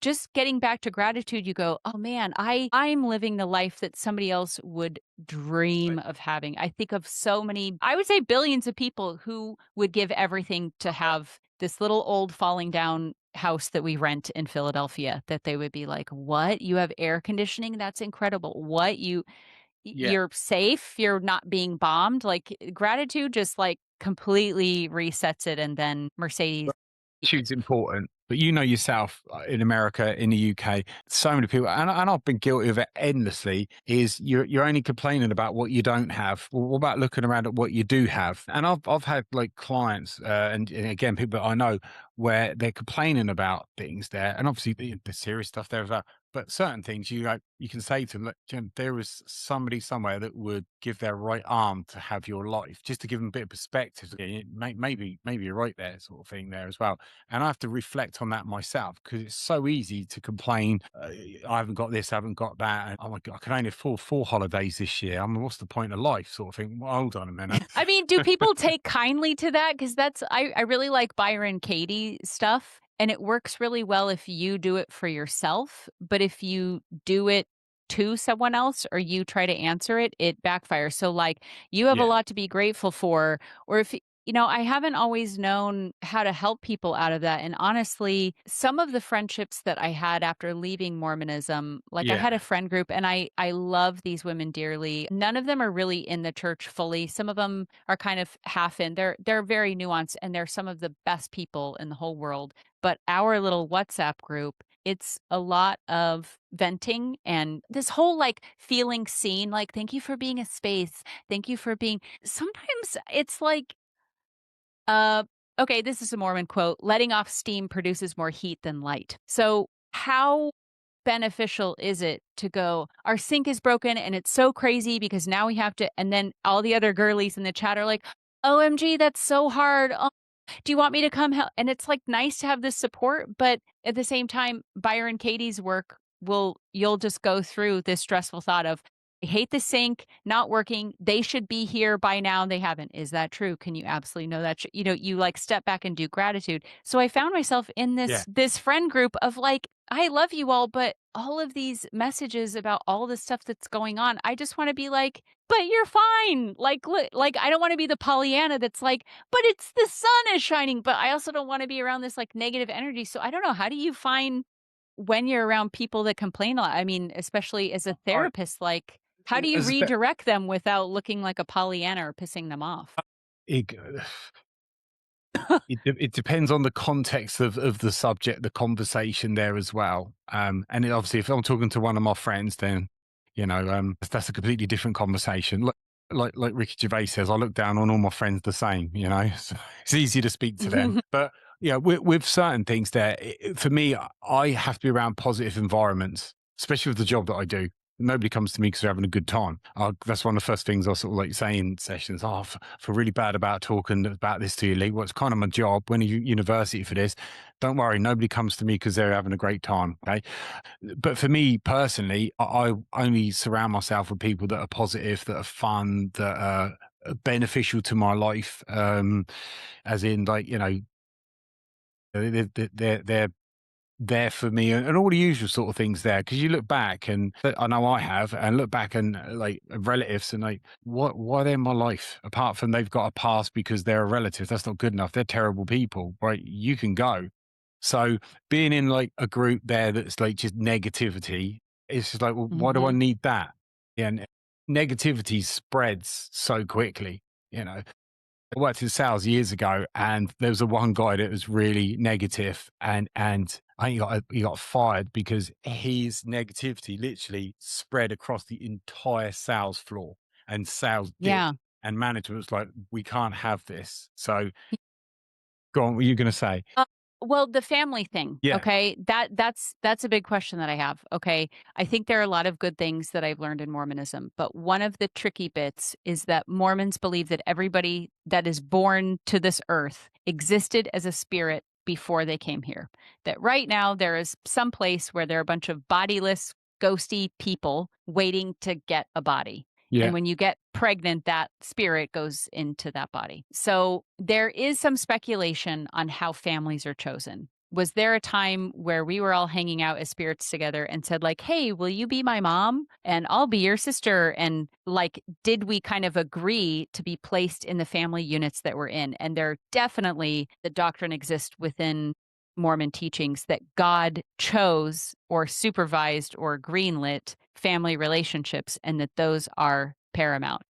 just getting back to gratitude, you go, oh man, I'm living the life that somebody else would dream Right. of having. I think of so many, I would say billions of people who would give everything to have this little old falling down house that we rent in Philadelphia, that they would be like, what? You have air conditioning? That's incredible. What? Yeah. You're safe, you're not being bombed. Like gratitude just like completely resets it, and then Mercedes. Gratitude's important, but you know yourself, in America, in the UK, so many people, and I've been guilty of it endlessly, is you're only complaining about what you don't have. Well, what about looking around at what you do have? And I've had like clients, and again, people that I know, where they're complaining about things there, and obviously the serious stuff there as well. But certain things you can say to them, look, Jim, there is somebody somewhere that would give their right arm to have your life, just to give them a bit of perspective. Yeah, maybe you're right there, sort of thing there as well. And I have to reflect on that myself, because it's so easy to complain. I haven't got this, I haven't got that. And, oh my God, I can only afford 4 holidays this year. I mean, what's the point of life, sort of thing? Well, hold on a minute. I mean, do people take kindly to that? Because I really like Byron Katie stuff, and it works really well if you do it for yourself. But if you do it to someone else or you try to answer it, it backfires. So, like, you have a Yeah, lot to be grateful for, or if I haven't always known how to help people out of that. And honestly, some of the friendships that I had after leaving Mormonism, like I had a yeah, friend group and I love these women dearly. None of them are really in the church fully. Some of them are kind of half in. They're very nuanced, and they're some of the best people in the whole world. But our little WhatsApp group, it's a lot of venting and this whole like feeling seen, like, thank you for being a space. Thank you for being, sometimes it's like, uh, okay, this is a Mormon quote. Letting off steam produces more heat than light. So, how beneficial is it to go, our sink is broken and it's so crazy because now we have to, and then all the other girlies in the chat are like, OMG, that's so hard. Oh, do you want me to come help? And it's like nice to have this support, but at the same time, Byron Katie's work you'll just go through this stressful thought of, I hate the sink not working. They should be here by now and they haven't. Is that true? Can you absolutely know that? You like step back and do gratitude. So I found myself in yeah. this friend group of like, I love you all, but all of these messages about all the stuff that's going on, I just want to be like, but you're fine. Like, look, like I don't want to be the Pollyanna that's like, but it's the sun is shining. But I also don't want to be around this like negative energy. So I don't know. How do you find when you're around people that complain a lot? I mean, especially as a I, therapist, like, how do you as a th- redirect them without looking like a Pollyanna or pissing them off? it, it depends on the context of the subject, the conversation there as well. And obviously, if I'm talking to one of my friends, then that's a completely different conversation. Like Ricky Gervais says, I look down on all my friends the same. So it's easy to speak to them. But yeah, with certain things there, for me, I have to be around positive environments, especially with the job that I do. Nobody comes to me because they're having a good time. That's one of the first things I sort of like say in sessions. Oh, I feel really bad about talking about this to you, Lee. Well, it's kind of my job. When you university for this, don't worry. Nobody comes to me because they're having a great time. Okay. But for me personally, I only surround myself with people that are positive, that are fun, that are beneficial to my life. As in, like, they're there for me, and all the usual sort of things there. Because you look back, and I know I have, and look back and like relatives, and like, why they're in my life? Apart from they've got a past because they're a relative, that's not good enough. They're terrible people, right? You can go. So being in like a group there that's like just negativity, it's just like, well, why do I Mhm. need that? Yeah, and negativity spreads so quickly. You know, I worked in sales years ago, and there was a one guy that was really negative, and I think he got fired because his negativity literally spread across the entire sales floor, and sales Yeah. dipped, and management was like, "We can't have this." So, go on. What were you going to say? Uh, well, the family thing, Yeah, okay? That's a big question that I have. Okay. I think there are a lot of good things that I've learned in Mormonism, but one of the tricky bits is that Mormons believe that everybody that is born to this earth existed as a spirit before they came here. That right now there is some place where there are a bunch of bodiless, ghosty people waiting to get a body. yeah. And when you get pregnant, that spirit goes into that body. So there is some speculation on how families are chosen. Was there a time where we were all hanging out as spirits together and said, like, hey, will you be my mom? And I'll be your sister. And like, did we kind of agree to be placed in the family units that we're in? And there definitely the doctrine exists within Mormon teachings that God chose or supervised or greenlit family relationships and that those are paramount.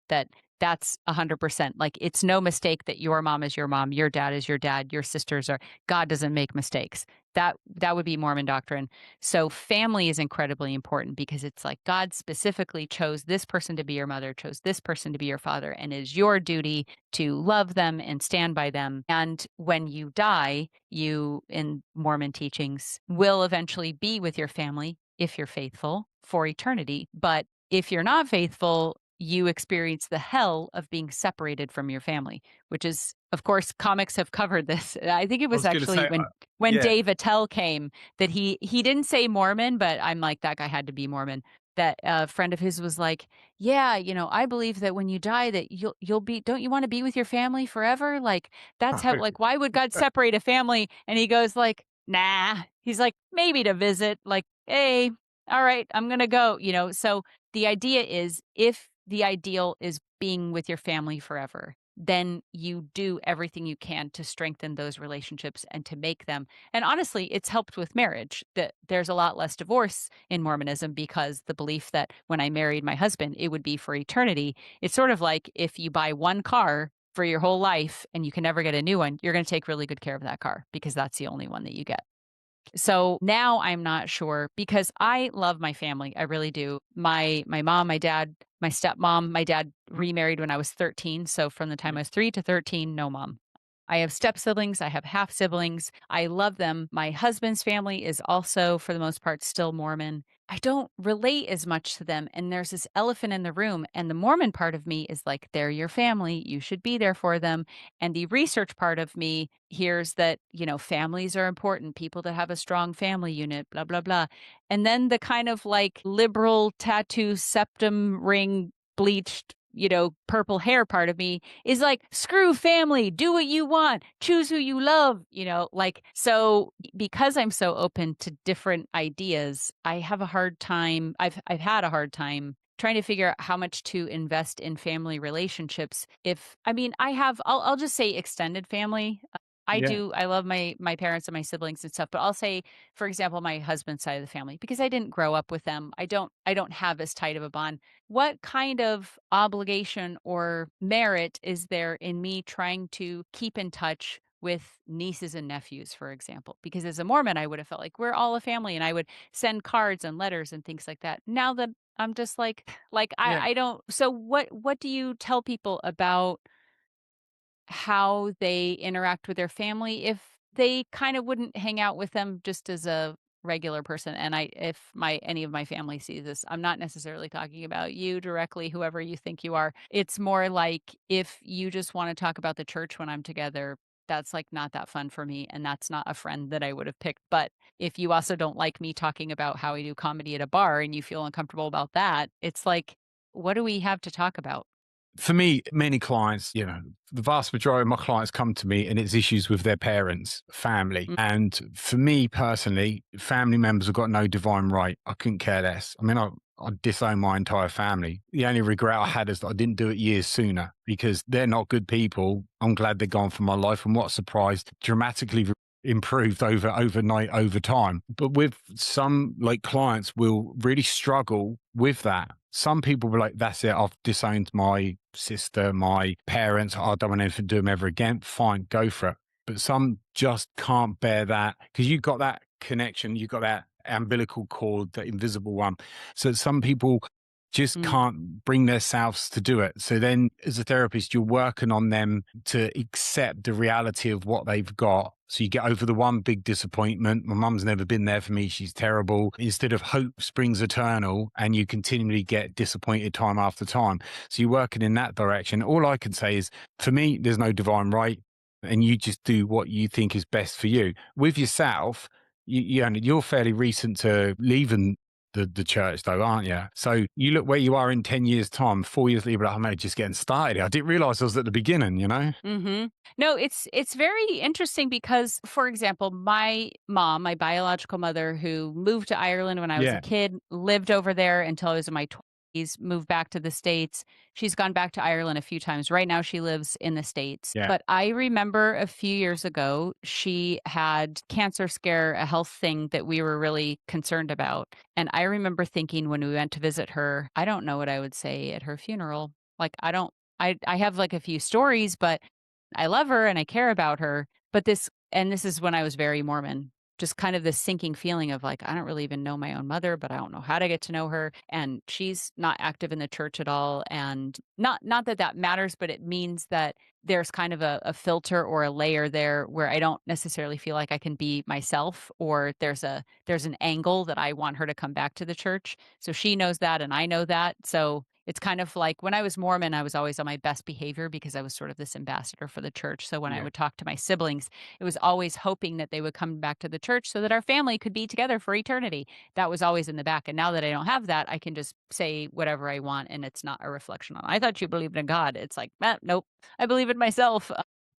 That's 100%. Like it's no mistake that your mom is your mom, your dad is your dad, your sisters are God doesn't make mistakes. That would be Mormon doctrine. So family is incredibly important because it's like God specifically chose this person to be your mother, chose this person to be your father, and it is your duty to love them and stand by them. And when you die, you, in Mormon teachings, will eventually be with your family if you're faithful for eternity. But if you're not faithful, you experience the hell of being separated from your family, which is, of course, comics have covered this. I think it I was was going to actually say, when yeah. Dave Attell came that he didn't say Mormon, but I'm like that guy had to be Mormon. That a friend of his was like, yeah, I believe that when you die that you'll be don't you want to be with your family forever? Like that's how like why would God separate a family? And he goes like, nah. He's like, maybe to visit, like, hey, all right, I'm gonna go, So the idea is if the ideal is being with your family forever, then you do everything you can to strengthen those relationships and to make them. And honestly, it's helped with marriage. That there's a lot less divorce in Mormonism because the belief that when I married my husband, it would be for eternity. It's sort of like if you buy one car for your whole life and you can never get a new one, you're going to take really good care of that car because that's the only one that you get. So now I'm not sure because I love my family. I really do. My mom, my dad, my stepmom, my dad remarried when I was 13. So from the time I was 3 to 13, no mom. I have step siblings, I have half siblings. I love them. My husband's family is also, for the most part, still Mormon. I don't relate as much to them. And there's this elephant in the room. And the Mormon part of me is like, they're your family. You should be there for them. And the research part of me hears that, families are important, people that have a strong family unit, blah, blah, blah. And then the kind of like liberal tattoo septum ring bleached, purple hair part of me is like, screw family, do what you want, choose who you love, like, so because I'm so open to different ideas, I have a hard time. I've had a hard time trying to figure out how much to invest in family relationships. If I mean, I'll just say extended family. Yeah, I love my parents and my siblings and stuff, but I'll say, for example, my husband's side of the family, because I didn't grow up with them. I don't have as tight of a bond. What kind of obligation or merit is there in me trying to keep in touch with nieces and nephews, for example? Because as a Mormon, I would have felt like we're all a family and I would send cards and letters and things like that. Now that I'm just like yeah. I don't, so what do you tell people about how they interact with their family if they kind of wouldn't hang out with them just as a regular person? And if my any of my family sees this, I'm not necessarily talking about you directly, whoever you think you are. It's more like if you just want to talk about the church when I'm together, that's like not that fun for me and that's not a friend that I would have picked. But if you also don't like me talking about how I do comedy at a bar and you feel uncomfortable about that, it's like, what do we have to talk about? For me, many clients, the vast majority of my clients come to me and it's issues with their parents, family. Mm. And for me personally, family members have got no divine right. I couldn't care less. I mean, I disown my entire family. The only regret I had is that I didn't do it years sooner because they're not good people. I'm glad they're gone from my life. And what a surprise, dramatically improved overnight over time. But with some like clients will really struggle with that. Some people were like, that's it, I've disowned my sister, my parents, I don't want anything to do them ever again. Fine, go for it. But some just can't bear that because you've got that connection, you've got that umbilical cord, that invisible one. So some people just Mm. can't bring themselves to do it. So then as a therapist, you're working on them to accept the reality of what they've got. So you get over the one big disappointment. My mum's never been there for me. She's terrible. Instead of hope springs eternal and you continually get disappointed time after time. So you're working in that direction. All I can say is for me, there's no divine right. And you just do what you think is best for you. With yourself, you're fairly recent to leaving the church though, aren't you? So you look where you are in 10 years time, 4 years later, like, I'm just getting started. I didn't realize I was at the beginning, Mm-hmm. No, it's very interesting because, for example, my mom, my biological mother, who moved to Ireland when I was a Yeah. kid, lived over there until I was in my 20s, moved back to the States. She's gone back to Ireland a few times. Right now, she lives in the States. Yeah. But I remember a few years ago, she had cancer scare, a health thing that we were really concerned about. And I remember thinking when we went to visit her, I don't know what I would say at her funeral. Like, I have like a few stories, but I love her and I care about her, but this is when I was very Mormon, just kind of this sinking feeling of like, I don't really even know my own mother, but I don't know how to get to know her. And she's not active in the church at all. And not that that matters, but it means that there's kind of a filter or a layer there where I don't necessarily feel like I can be myself, or there's an angle that I want her to come back to the church. So she knows that and I know that. So it's kind of like when I was Mormon, I was always on my best behavior because I was sort of this ambassador for the church. So when I Yeah. would talk to my siblings, it was always hoping that they would come back to the church so that our family could be together for eternity. That was always in the back. And now that I don't have that, I can just say whatever I want and it's not a reflection on, I thought you believed in God. It's like, nope, I believe in myself.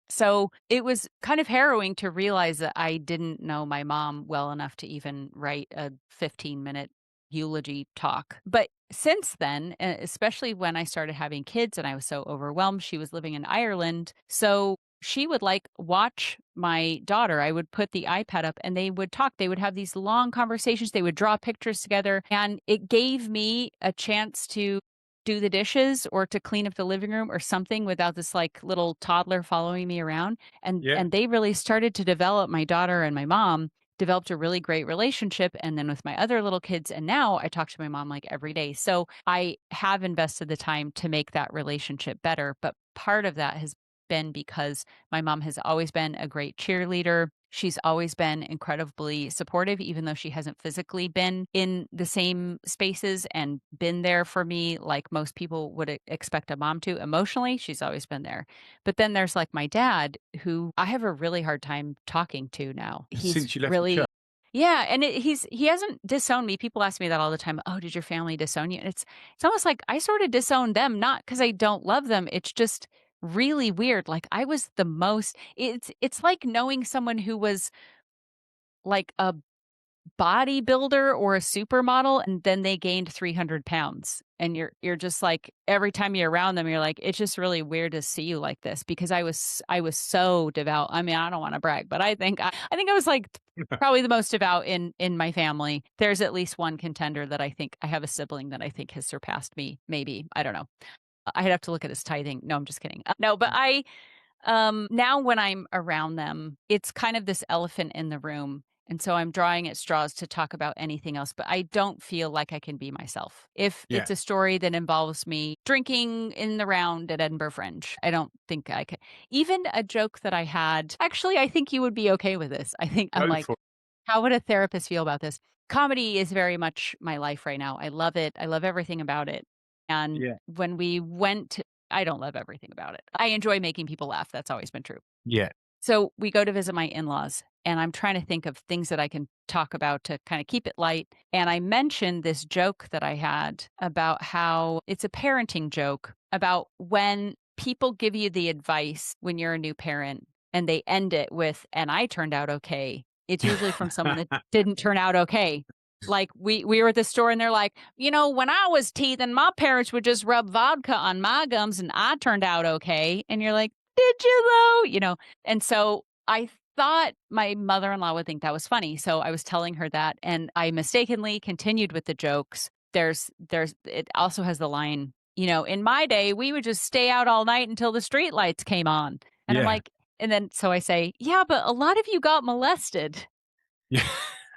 So it was kind of harrowing to realize that I didn't know my mom well enough to even write a 15-minute eulogy talk. But since then, especially when I started having kids and I was so overwhelmed, she was living in Ireland. So she would like watch my daughter. I would put the iPad up and they would talk. They would have these long conversations. They would draw pictures together. And it gave me a chance to do the dishes or to clean up the living room or something without this like little toddler following me around. Yeah. And they really started to develop, my daughter and my mom developed a really great relationship. And then with my other little kids, and now I talk to my mom like every day. So I have invested the time to make that relationship better. But part of that has been because my mom has always been a great cheerleader. She's always been incredibly supportive, even though she hasn't physically been in the same spaces and been there for me like most people would expect a mom to. Emotionally, she's always been there. But then there's like my dad, who I have a really hard time talking to now. He's Since you left the really, church. yeah, and he hasn't disowned me. People ask me that all the time. Oh, did your family disown you? And it's almost like I sort of disowned them, not because I don't love them. It's just really weird. Like I was the most. It's like knowing someone who was like a bodybuilder or a supermodel and then they gained 300 pounds and you're just like every time you're around them you're like it's just really weird to see you like this because I was so devout. I mean, I don't want to brag, but I think I was like probably the most devout in my family. There's at least one contender that I think I have a sibling that I think has surpassed me, maybe. I don't know. I'd have to look at his tithing. No, I'm just kidding. No, but now when I'm around them, it's kind of this elephant in the room. And so I'm drawing at straws to talk about anything else, but I don't feel like I can be myself. If Yeah. it's a story that involves me drinking in the round at Edinburgh Fringe, I don't think I could. Even a joke that I had, actually, I think you would be okay with this. I think I'm Go like, for it. how would a therapist feel about this? Comedy is very much my life right now. I love it. I love everything about it. And Yeah. when we went, I don't love everything about it. I enjoy making people laugh. That's always been true. Yeah. So we go to visit my in-laws, and I'm trying to think of things that I can talk about to kind of keep it light. And I mentioned this joke that I had about how it's a parenting joke, about when people give you the advice when you're a new parent and they end it with, and I turned out okay. It's usually from someone that didn't turn out okay. Like we were at the store and they're like, when I was teething, my parents would just rub vodka on my gums and I turned out okay. And you're like, did you though? And so I thought my mother-in-law would think that was funny. So I was telling her that and I mistakenly continued with the jokes. It also has the line, in my day, we would just stay out all night until the street lights came on. And I'm Yeah. like, and then so I say, yeah, but a lot of you got molested. Yeah.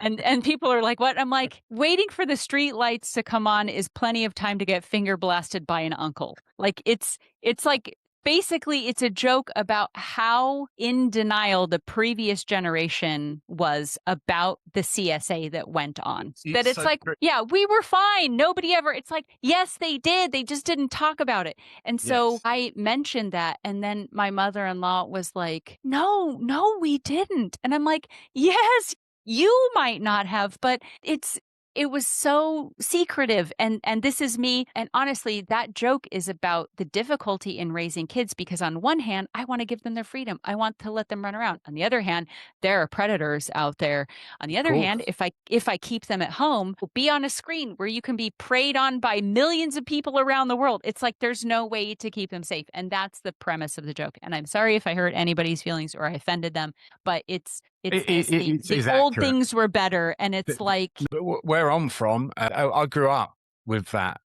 And people are like, "What?" I'm like, "Waiting for the street lights to come on is plenty of time to get finger blasted by an uncle." Like it's like basically it's a joke about how in denial the previous generation was about the CSA that went on. That It's it's so like, true. yeah, we were fine. Nobody ever. It's like, yes, they did. They just didn't talk about it. And so Yes. I mentioned that and then my mother-in-law was like, "No, no, we didn't." And I'm like, "Yes, you might not have, but it was so secretive and this is me." And honestly, that joke is about the difficulty in raising kids because on one hand, I want to give them their freedom. I want to let them run around. On the other hand, there are predators out there. On the Of other course. hand, if I keep them at home, be on a screen where you can be preyed on by millions of people around the world. It's like there's no way to keep them safe. And that's the premise of the joke. And I'm sorry if I hurt anybody's feelings or I offended them, but it's this the It's old accurate. things were better and it's like But where I'm from, I grew up with that.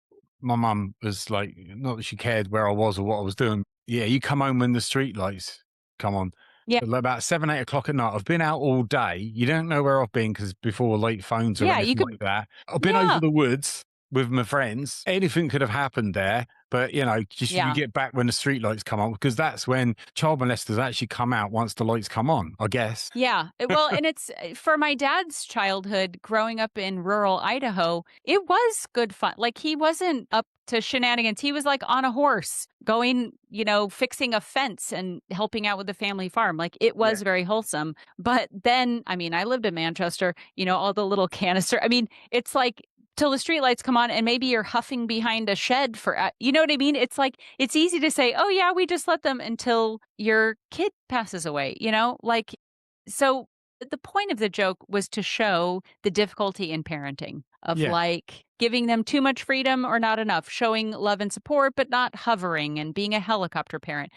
My mum was like, not that she cared where I was or what I was doing. Yeah, you come home when the street lights come on. yeah, About 7, 8 o'clock at night. I've been out all day. You don't know where I've been because before late phones or yeah, you anything could like that. I've been over yeah, the woods with my friends. Anything could have happened there. But, just you yeah. get back when the street lights come on because that's when child molesters actually come out once the lights come on, I guess. Yeah. Well, and it's for my dad's childhood growing up in rural Idaho, it was good fun. Like he wasn't up to shenanigans. He was like on a horse going, fixing a fence and helping out with the family farm. Like it was Yeah. very wholesome. But then, I mean, I lived in Manchester, all the little canister. I mean, it's like till the streetlights come on and maybe you're huffing behind a shed for you know what I mean? It's like it's easy to say, "Oh yeah, we just let them until your kid passes away," Like so the point of the joke was to show the difficulty in parenting of Yeah. like giving them too much freedom or not enough, showing love and support but not hovering and being a helicopter parent.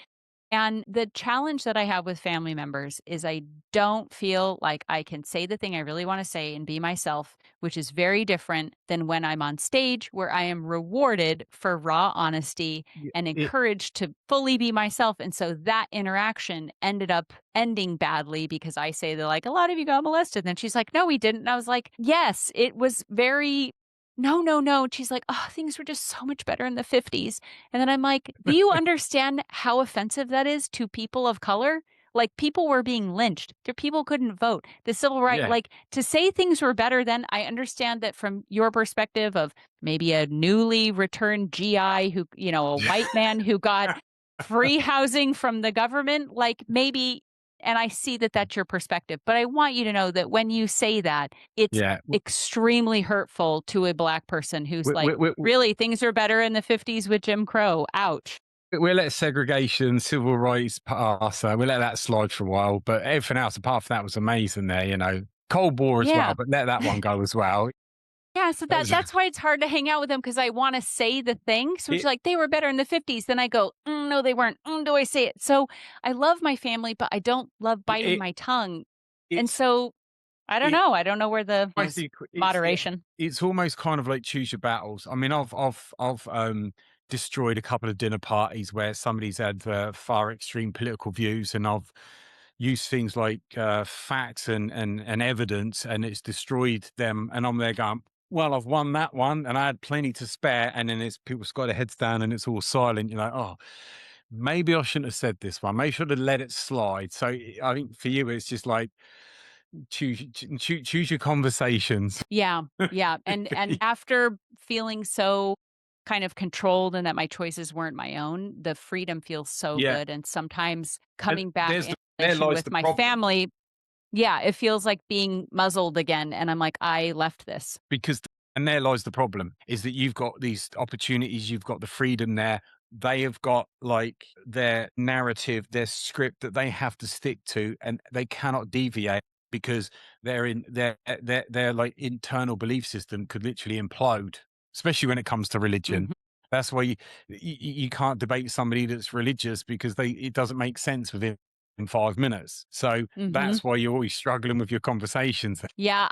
And the challenge that I have with family members is I don't feel like I can say the thing I really want to say and be myself, which is very different than when I'm on stage where I am rewarded for raw honesty and It, encouraged to fully be myself. And so that interaction ended up ending badly because I say that like a lot of you got molested. And then she's like, "No, we didn't." And I was like, "Yes, it was very no, no, no." And she's like, "Oh, things were just so much better in the 50s." And then I'm like, "Do you understand how offensive that is to people of color? Like people were being lynched. Their people couldn't vote. The civil right, yeah. like to say things were better then, I understand that from your perspective of maybe a newly returned GI who, a white man who got free housing from the government, like maybe and I see that that's your perspective, but I want you to know that when you say that, it's Yeah. extremely hurtful to a black person who's We, like, we, we, really, things were better in the 50s with Jim Crow. Ouch. we'll let segregation, civil rights pass. We'll let that slide for a while. But everything else, apart from that, was amazing there. Cold War as well, Yeah. but let that one go as well. Yeah, so That was, that's why it's hard to hang out with them because I want to say the thing. So she's it, like, they were better in the 50s. Then I go, no, they weren't. Do I say it? So I love my family, but I don't love biting it, my tongue. And it's, so I don't it, know. I don't know where the I think moderation. it's almost kind of like choose your battles. I mean, I've destroyed a couple of dinner parties where somebody's had far extreme political views, and I've used things like facts and evidence, and it's destroyed them. And I'm there going, well, I've won that one, and I had plenty to spare. And then it's people's got their heads down, and it's all silent. You're like, oh, maybe I shouldn't have said this one. Maybe I should have let it slide. So I think for you, it's just like choose your conversations. Yeah. Yeah. And after feeling so kind of controlled and that my choices weren't my own, the freedom feels so Yeah, good. And sometimes and coming back in there relation lies with the my problem family, yeah, it feels like being muzzled again. And I'm like, I left this. because and there lies the problem is that you've got these opportunities, you've got the freedom there. they have got like their narrative, their script that they have to stick to, and they cannot deviate because they're in their like internal belief system could literally implode, especially when it comes to religion. Mhm. That's why you can't debate somebody that's religious because it doesn't make sense within in 5 minutes. So Mhm. that's why you're always struggling with your conversations. Yeah,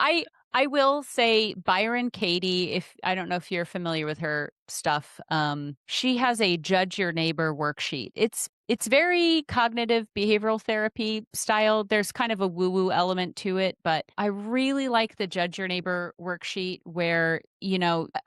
I will say Byron Katie, if I don't know if you're familiar with her stuff, she has a judge your neighbor worksheet. It's very cognitive behavioral therapy style. There's kind of a woo-woo element to it, but I really like the judge your neighbor worksheet where,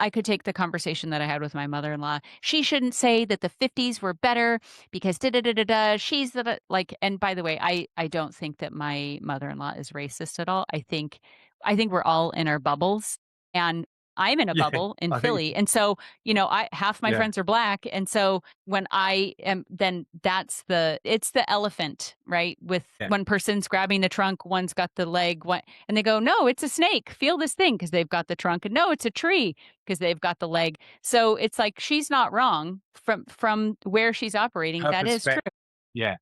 I could take the conversation that I had with my mother-in-law. She shouldn't say that the 50s were better because da da da da da. She's the like, and by the way, I don't think that my mother-in-law is racist at all. I think we're all in our bubbles, and I'm in a Yeah, bubble in I think Philly, and so, I half my yeah, friends are black, and so when I am then it's the elephant, right? With yeah, one person's grabbing the trunk, one's got the leg, one and they go, "No, it's a snake. Feel this thing," because 'cause they've got the trunk, and, "No, it's a tree," because 'cause they've got the leg. So, it's like she's not wrong from where she's operating, her that is true. perspective. Yeah,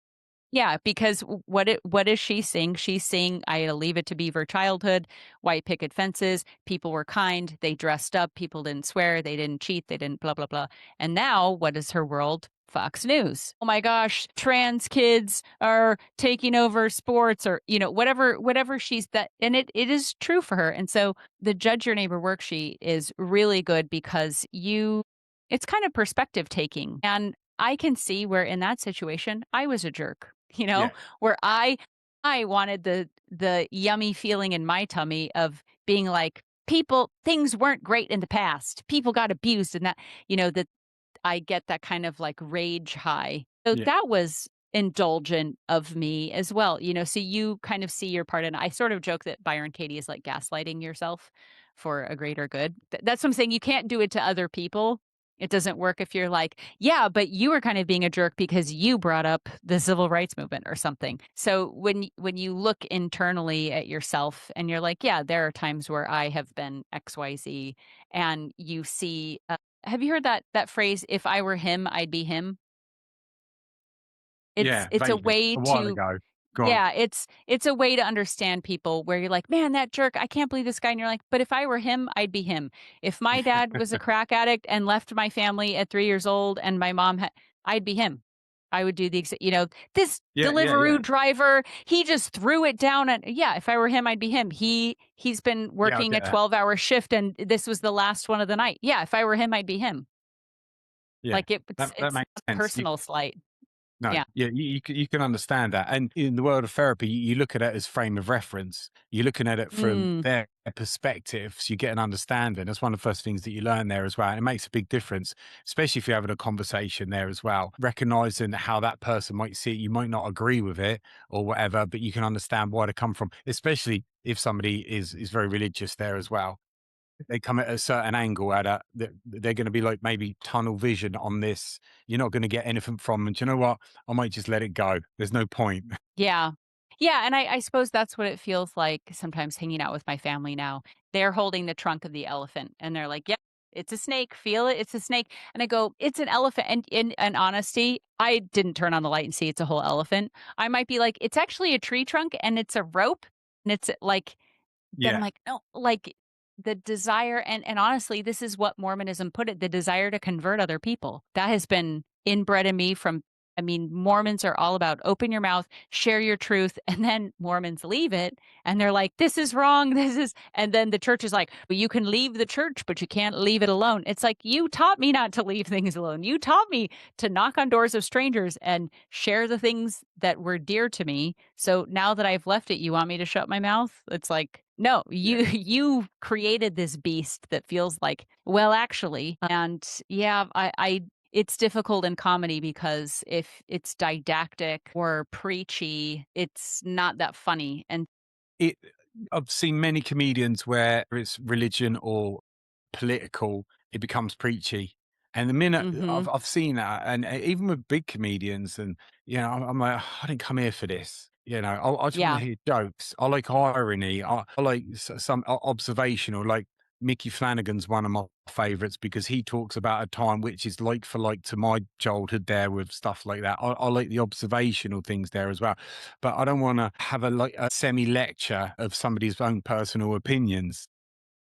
Yeah, because what is she seeing? She's seeing I had to Leave It to Beaver childhood, white picket fences, people were kind, they dressed up, people didn't swear, they didn't cheat, they didn't blah blah blah. And now what is her world? Fox News. Oh my gosh, trans kids are taking over sports or whatever she's that and it is true for her. And so the Judge Your Neighbor worksheet is really good because it's kind of perspective taking. And I can see where in that situation I was a jerk, yeah, where I wanted the yummy feeling in my tummy of being like things weren't great in the past. People got abused and that I get that kind of like rage high. So yeah, that was indulgent of me as well, so you kind of see your part. And I sort of joke that Byron Katie is like gaslighting yourself for a greater good. That's what I'm saying. You can't do it to other people. It doesn't work if you're like, yeah, but you were kind of being a jerk because you brought up the civil rights movement or something. So when you look internally at yourself and you're like, yeah, there are times where I have been XYZ, and you see have you heard that phrase, "If I were him, I'd be him"? It's yeah, it's a vaguely, way a while to ago. Go on. yeah, it's a way to understand people where you're like, "Man, that jerk, I can't believe this guy." And you're like, "But if I were him, I'd be him. If my dad was a crack addict and left my family at 3 years old and my mom had I'd be him. I would do the this Yeah, yeah, yeah. Deliveroo driver, he just threw it down and yeah, if I were him, I'd be him. He's been Yeah, I working a get that. 12-hour shift and this was the last one of the night. Yeah, if I were him, I'd be him." Yeah, Like it's that it's makes not a sense. personal slight. No, Yeah. yeah, you can understand that. And in the world of therapy, you look at it as frame of reference. You're looking at it from Mm. their perspective, so you get an understanding. That's one of the first things that you learn there as well. And it makes a big difference, especially if you're having a conversation there as well. Recognizing how that person might see it, you might not agree with it or whatever, but you can understand where they come from, especially if somebody is very religious there as well. They come at a certain angle at a they're going to be like maybe tunnel vision on this. You're not going to get anything from them. Do you know what? I might just let it go. There's no point. Yeah. Yeah, and I suppose that's what it feels like sometimes hanging out with my family now. They're holding the trunk of the elephant and they're like, "Yep, it's a snake. Feel it. It's a snake." And I go, "It's an elephant." And in honesty, I didn't turn on the light and see it's a whole elephant. I might be like, "It's actually a tree trunk and it's a rope." And it's like then I'm Yeah, like, "No, like the desire," and honestly, this is what Mormonism put it, the desire to convert other people. That has been inbred in me from I mean, Mormons are all about open your mouth, share your truth, and then Mormons leave it and they're like, "This is wrong. This is," and then the church is like, "Well, you can leave the church, but you can't leave it alone." It's like, you taught me not to leave things alone. You taught me to knock on doors of strangers and share the things that were dear to me. So now that I've left it, you want me to shut my mouth? It's like, no, you yeah. you created this beast that feels like, well, actually. And yeah, I it's difficult in comedy because if it's didactic or preachy, it's not that funny. And It. I've seen many comedians where it's religion or political, it becomes preachy. And the minute mhm. I've seen that, and even with big comedians, and I'm like, I didn't come here for this. I just want to Yeah. hear jokes. I like irony. I like some observational. Like Mickey Flanagan's one of my favorites because he talks about a time which is like for like to my childhood there with stuff like that. I like the observational things there as well, but I don't want to have a semi lecture of somebody's own personal opinions.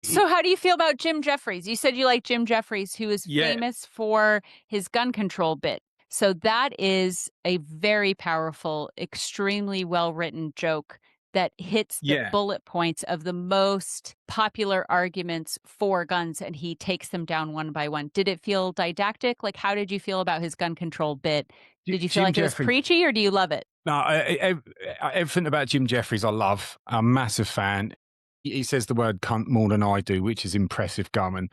So how do you feel about Jim Jeffries? You said you like Jim Jeffries, who is Yeah, famous for his gun control bit. So that is a very powerful, extremely well-written joke that hits the yeah. bullet points of the most popular arguments for guns, and he takes them down one by one. Did it feel didactic? Like, how did you feel about his gun control bit? Did you feel Jim like it was Jeffries. preachy, or do you love it? No, everything about Jim Jeffries I love. I'm a massive fan. He says the word cunt more than I do, which is impressive going.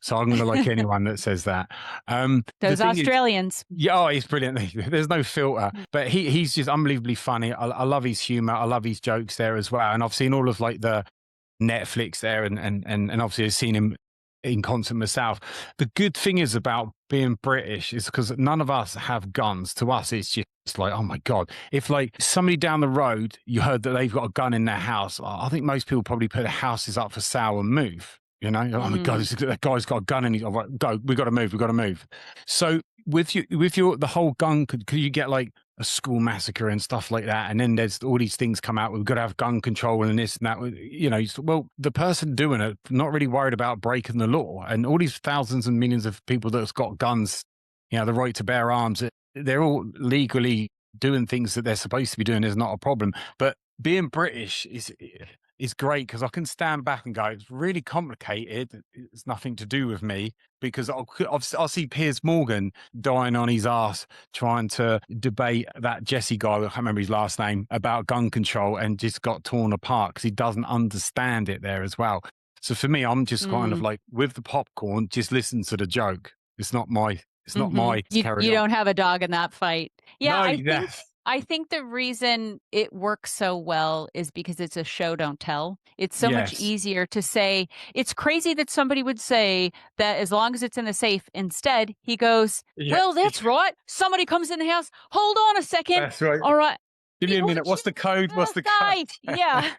So I'm going to like anyone that says that. The Those thing is, Australians. yeah, oh, he's brilliant. There's no filter, but he's just unbelievably funny. I love his humor. I love his jokes there as well. And I've seen all of like the Netflix there, and obviously I've seen him in concert myself. The good thing is about being British is because none of us have guns. To us, it's just like, oh my God. If like somebody down the road, you heard that they've got a gun in their house, I think most people probably put their houses up for sale and move. You know, oh my God, that guy's got a gun and he's like, go, we got to move, we got to move. So the whole gun, could you get like a school massacre and stuff like that, and then there's all these things come out, we've got to have gun control and this and that, you know, well, the person doing it not really worried about breaking the law, and all these thousands and millions of people that's got guns, you know, the right to bear arms, they're all legally doing things that they're supposed to be doing. Is not a problem. But being British is great because I can stand back and go, it's really complicated. It's nothing to do with me, because I'll see Piers Morgan dying on his ass trying to debate that Jesse guy, I can't remember his last name, about gun control, and just got torn apart because he doesn't understand it there as well. So for me, I'm just kind of like with the popcorn, just listen to the joke. It's not my carry You on. don't have a dog in that fight. Yeah, No, I think yes, I think the reason it works so well is because it's a show don't tell. It's so much yes, easier to say, it's crazy that somebody would say that as long as it's in the safe. Instead, he goes, yeah, "Well, that's right. Somebody comes in the house. Hold on a second. that's right. All right. Give me a minute. What's the code? What's the code? Right. Yeah."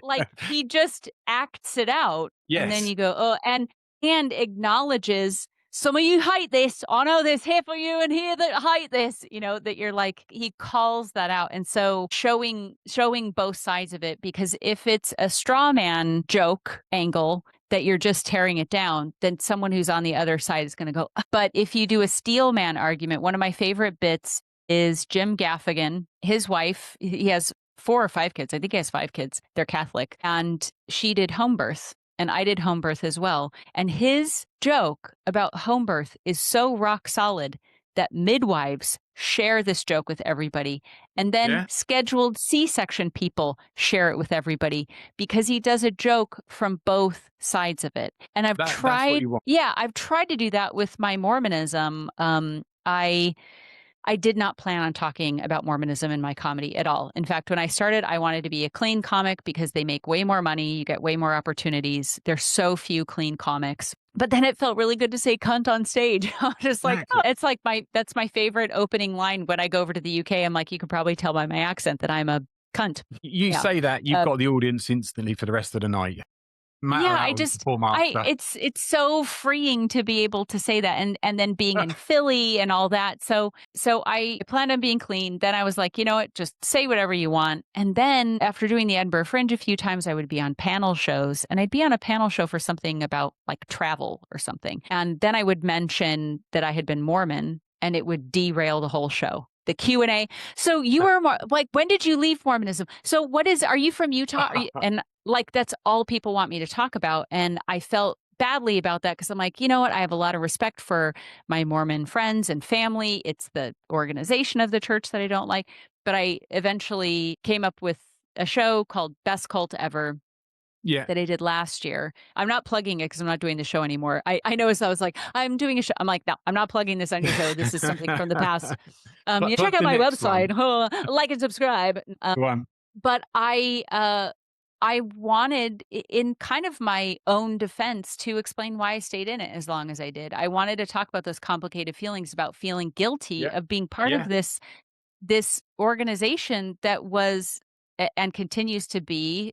Like, he just acts it out, and then Yes. you go, "Oh," and acknowledges, "Some of you hate this. I know there's half of you in here that hate this," you know, that you're like, he calls that out. And so showing both sides of it, because if it's a straw man joke angle that you're just tearing it down, then someone who's on the other side is going to go. But if you do a steel man argument, one of my favorite bits is Jim Gaffigan, his wife, he has 4 or 5 kids. I think he has 5 kids. They're Catholic. And she did home birth. And I did home birth as well. And his joke about home birth is so rock solid that midwives share this joke with everybody. And then Yeah. scheduled C-section people share it with everybody, because he does a joke from both sides of it. And That's what you want. I've tried to do that with my Mormonism. I did not plan on talking about Mormonism in my comedy at all. In fact, when I started, I wanted to be a clean comic because they make way more money. You get way more opportunities. There's so few clean comics. But then it felt really good to say cunt on stage. I was just like, Exactly. oh, it's like that's my favorite opening line when I go over to the UK. I'm like, you can probably tell by my accent that I'm a cunt. You Yeah. say that, you've got the audience instantly for the rest of the night. Matter Yeah, how before master. it's so freeing to be able to say that, and then being in Philly and all that. So I planned on being clean. Then I was like, you know what, just say whatever you want. And then after doing the Edinburgh Fringe a few times, I would be on panel shows, and I'd be on a panel show for something about like travel or something. And then I would mention that I had been Mormon, and it would derail the whole show. The Q&A. So you were like, when did you leave Mormonism? So are you from Utah? And like, that's all people want me to talk about. And I felt badly about that, because I'm like, you know what? I have a lot of respect for my Mormon friends and family. It's the organization of the church that I don't like. But I eventually came up with a show called Best Cult Ever. Yeah. That I did last year. I'm not plugging it because I'm not doing the show anymore. I noticed I was like, I'm doing a show. I'm like, no, I'm not plugging this on your show. This is something from the past. You check out my website, like and subscribe. But I wanted, in kind of my own defense, to explain why I stayed in it as long as I did. I wanted to talk about those complicated feelings about feeling guilty of being part of this organization that was and continues to be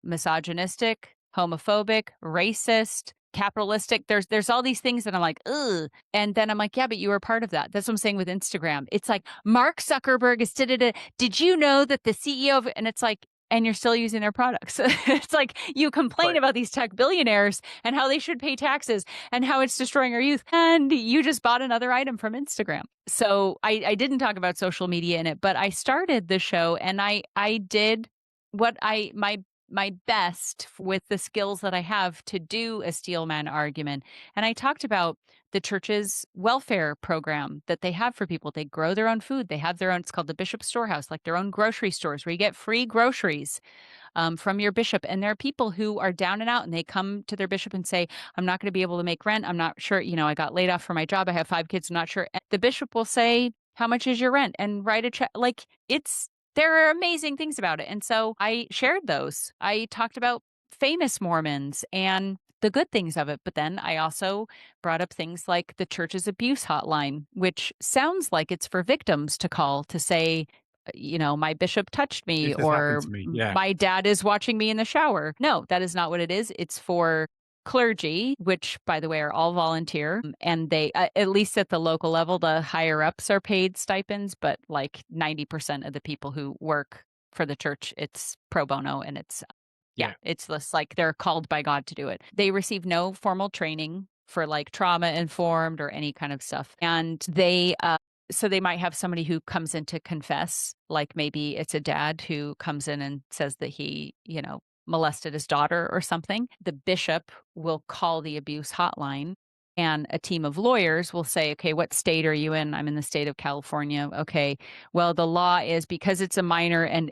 misogynistic, homophobic, racist, capitalistic. There's all these things that I'm like, ugh. And then I'm like, yeah, but you were part of that. That's what I'm saying with Instagram. It's like Mark Zuckerberg is did you know that the CEO of, and it's like, and you're still using their products. It's like you complain Right. about these tech billionaires and how they should pay taxes and how it's destroying our youth. And you just bought another item from Instagram. So I didn't talk about social media in it, but I started the show and I did what my best with the skills that I have to do a steelman argument. And I talked about the church's welfare program that they have for people. They grow their own food. They have their own, it's called the Bishop Storehouse, like their own grocery stores where you get free groceries from your bishop. And there are people who are down and out and they come to their bishop and say, I'm not going to be able to make rent. I'm not sure. I got laid off from my job. I have 5 kids. I'm not sure. And the bishop will say, how much is your rent? And write a check. Like there are amazing things about it. And so I shared those. I talked about famous Mormons and the good things of it. But then I also brought up things like the church's abuse hotline, which sounds like it's for victims to call to say, my bishop touched me This has happened or to me. Yeah. my dad is watching me in the shower. No, that is not what it is. It's for clergy, which by the way are all volunteer, and they at least at the local level, the higher ups are paid stipends, but like 90% of the people who work for the church, it's pro bono and Yeah. it's less like they're called by God to do it. They receive no formal training for like trauma informed or any kind of stuff. And so they might have somebody who comes in to confess, like maybe it's a dad who comes in and says that he, molested his daughter or something. The bishop will call the abuse hotline and a team of lawyers will say, okay, what state are you in? I'm in the state of California. Okay. Well, the law is because it's a minor and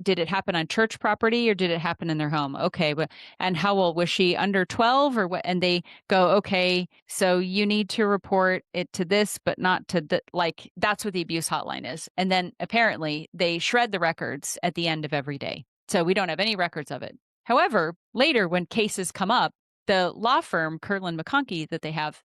did it happen on church property or did it happen in their home? Okay. But, and how old was she, under 12 or what? And they go, okay, so you need to report it to this, but not to like, that's what the abuse hotline is. And then apparently they shred the records at the end of every day. So we don't have any records of it. However, later when cases come up, the law firm, Kirtland McConkie, that they have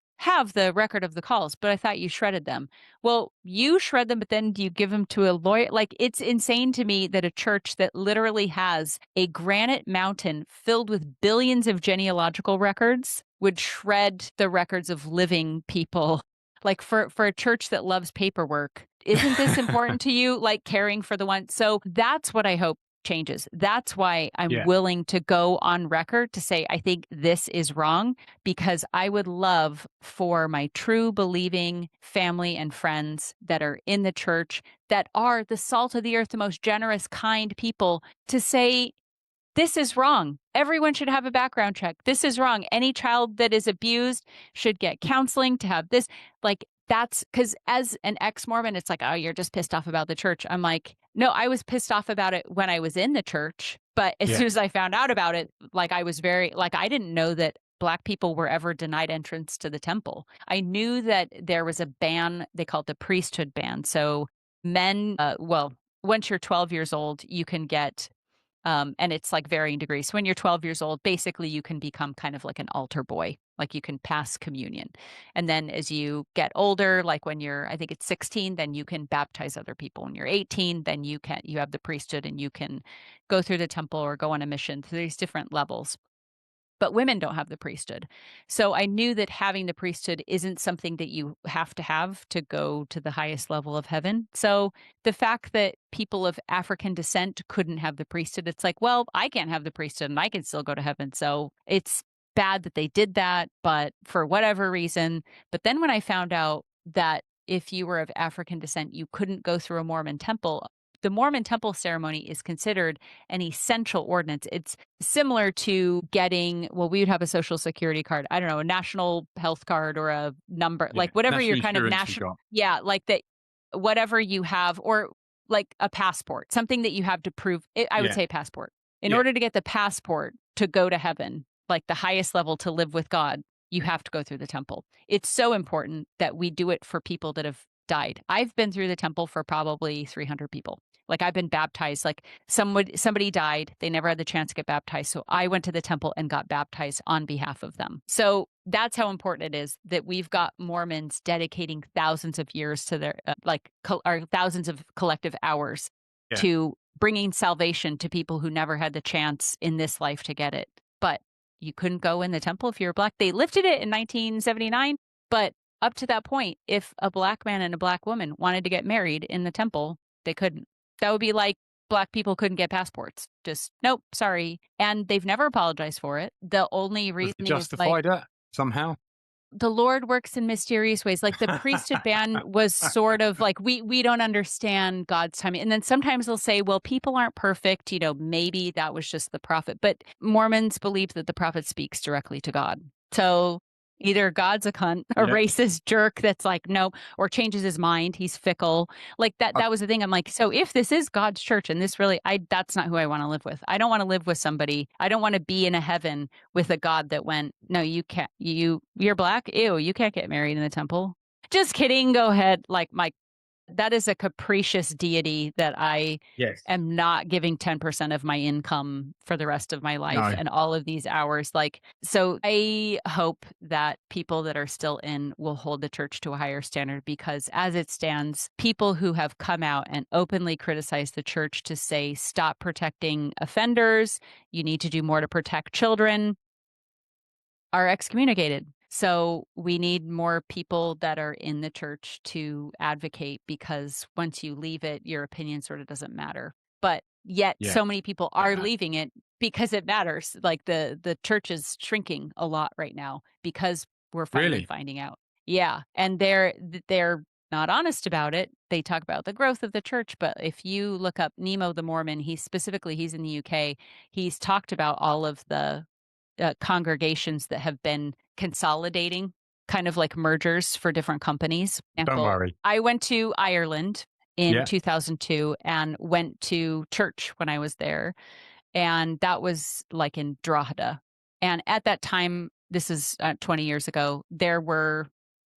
the record of the calls, but I thought you shredded them. Well, you shred them, but then do you give them to a lawyer? Like, it's insane to me that a church that literally has a granite mountain filled with billions of genealogical records would shred the records of living people. Like for a church that loves paperwork, isn't this important to you? Like caring for the one. So that's what I hope changes. That's why I'm Yeah. willing to go on record to say, I think this is wrong, because I would love for my true believing family and friends that are in the church, that are the salt of the earth, the most generous, kind people, to say, this is wrong. Everyone should have a background check. This is wrong. Any child that is abused should get counseling to have this. Like, that's because as an ex-Mormon, it's like, oh, you're just pissed off about the church. I'm like, no, I was pissed off about it when I was in the church. But as soon as I found out about it, like I was I didn't know that Black people were ever denied entrance to the temple. I knew that there was a ban, they call it the priesthood ban. So men, once you're 12 years old, you can get and it's like varying degrees. So when you're 12 years old, basically you can become kind of like an altar boy, like you can pass communion. And then as you get older, like when you're, I think it's 16, then you can baptize other people. When you're 18, then you have the priesthood and you can go through the temple or go on a mission through these different levels. But women don't have the priesthood. So I knew that having the priesthood isn't something that you have to go to the highest level of heaven. So the fact that people of African descent couldn't have the priesthood, it's like, well, I can't have the priesthood and I can still go to heaven. So it's bad that they did that, but for whatever reason. But then when I found out that if you were of African descent, you couldn't go through a Mormon temple. The Mormon temple ceremony is considered an essential ordinance. It's similar to getting, well, we would have a social security card. I don't know, a national health card or a number, like whatever National your kind of insurance we national, got. yeah, like that, whatever you have, or like a passport, something that you have to prove. I would Yeah. say a passport. In Yeah. order to get the passport to go to heaven, like the highest level to live with God, you have to go through the temple. It's so important that we do it for people that have died. I've been through the temple for probably 300 people. Like I've been baptized, like somebody died. They never had the chance to get baptized. So I went to the temple and got baptized on behalf of them. So that's how important it is that we've got Mormons dedicating thousands of years to their, or thousands of collective hours to bringing salvation to people who never had the chance in this life to get it. But you couldn't go in the temple if you were black. They lifted it in 1979, but up to that point, if a black man and a black woman wanted to get married in the temple, they couldn't. That would be like black people couldn't get passports. Just nope, sorry. And they've never apologized for it. The only Have they reasoning is like justified it somehow? the Lord works in mysterious ways. Like the priesthood ban was sort of like we don't understand God's timing. And then sometimes they'll say, well, people aren't perfect, maybe that was just the prophet. But Mormons believe that the prophet speaks directly to God. So either God's a cunt, a Yeah. racist jerk that's like, no, or changes his mind, he's fickle. Like that was the thing. I'm like, so if this is God's church and this really that's not who I want to live with. I don't want to live with somebody. I don't want to be in a heaven with a God that went, no, you can't, you're black. Ew, you can't get married in the temple. Just kidding. Go ahead. Like that is a capricious deity that I Yes. am not giving 10% of my income for the rest of my life No. and all of these hours. So I hope that people that are still in will hold the church to a higher standard, because as it stands, people who have come out and openly criticized the church to say, stop protecting offenders, you need to do more to protect children, are excommunicated. So we need more people that are in the church to advocate, because once you leave it, your opinion sort of doesn't matter. But yet Yeah. so many people are leaving it because it matters. Like the church is shrinking a lot right now because we're finally Really? finding out. Yeah. And they're not honest about it. They talk about the growth of the church, but if you look up Nemo the Mormon, he's in the UK. He's talked about all of the congregations that have been consolidating, kind of like mergers for different companies. Don't worry. I went to Ireland in Yeah. 2002 and went to church when I was there. And that was like in Drogheda. And at that time, this is 20 years ago, there were,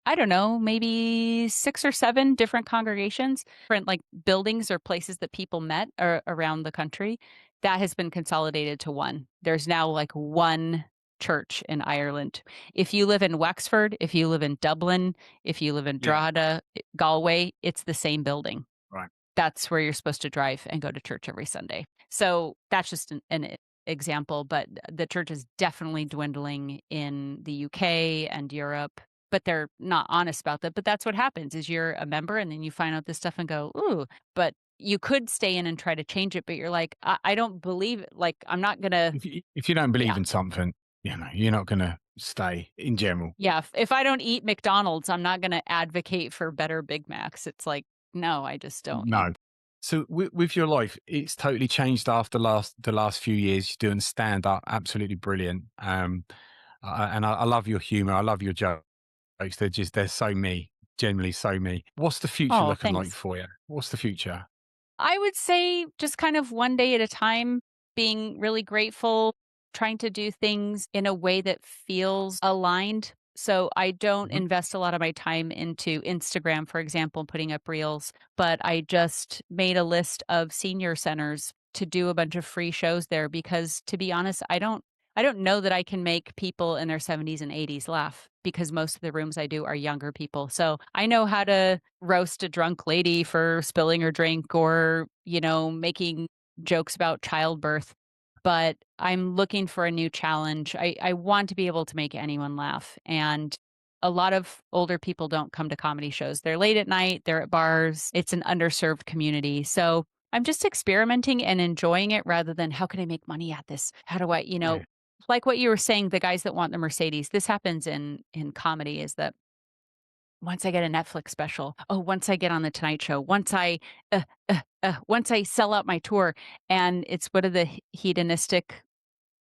I don't know, maybe 6 or 7 different congregations, different like buildings or places that people met around the country. That has been consolidated to one. There's now like one church in Ireland. If you live in Wexford, if you live in Dublin, if you live in Drogheda, Galway, it's the same building. Right. That's where you're supposed to drive and go to church every Sunday. So that's just an example, but the church is definitely dwindling in the UK and Europe, but they're not honest about that. But that's what happens is you're a member and then you find out this stuff and go, ooh, but you could stay in and try to change it, but you're like, I don't believe it. Like, I'm not going to. If you don't believe in something, you're not going to stay in general. Yeah. If I don't eat McDonald's, I'm not going to advocate for better Big Macs. It's like, no, I just don't. No. So with your life, it's totally changed after the last few years. You're doing stand up, absolutely brilliant. And I love your humor. I love your jokes. They're so me, generally so me. What's the future Oh, looking like thanks. for you? What's the future? I would say just kind of one day at a time, being really grateful, trying to do things in a way that feels aligned. So I don't Mhm. invest a lot of my time into Instagram, for example, putting up reels, but I just made a list of senior centers to do a bunch of free shows there, because to be honest, I don't know that I can make people in their 70s and 80s laugh, because most of the rooms I do are younger people. So I know how to roast a drunk lady for spilling her drink, or, making jokes about childbirth. But I'm looking for a new challenge. I want to be able to make anyone laugh. And a lot of older people don't come to comedy shows. They're late at night, they're at bars. It's an underserved community. So I'm just experimenting and enjoying it, rather than how can I make money at this? How do I, Yeah. like what you were saying, the guys that want the Mercedes, this happens in comedy, is that once I get a Netflix special, once I get on the Tonight Show, once I sell out my tour, and it's what are the hedonistic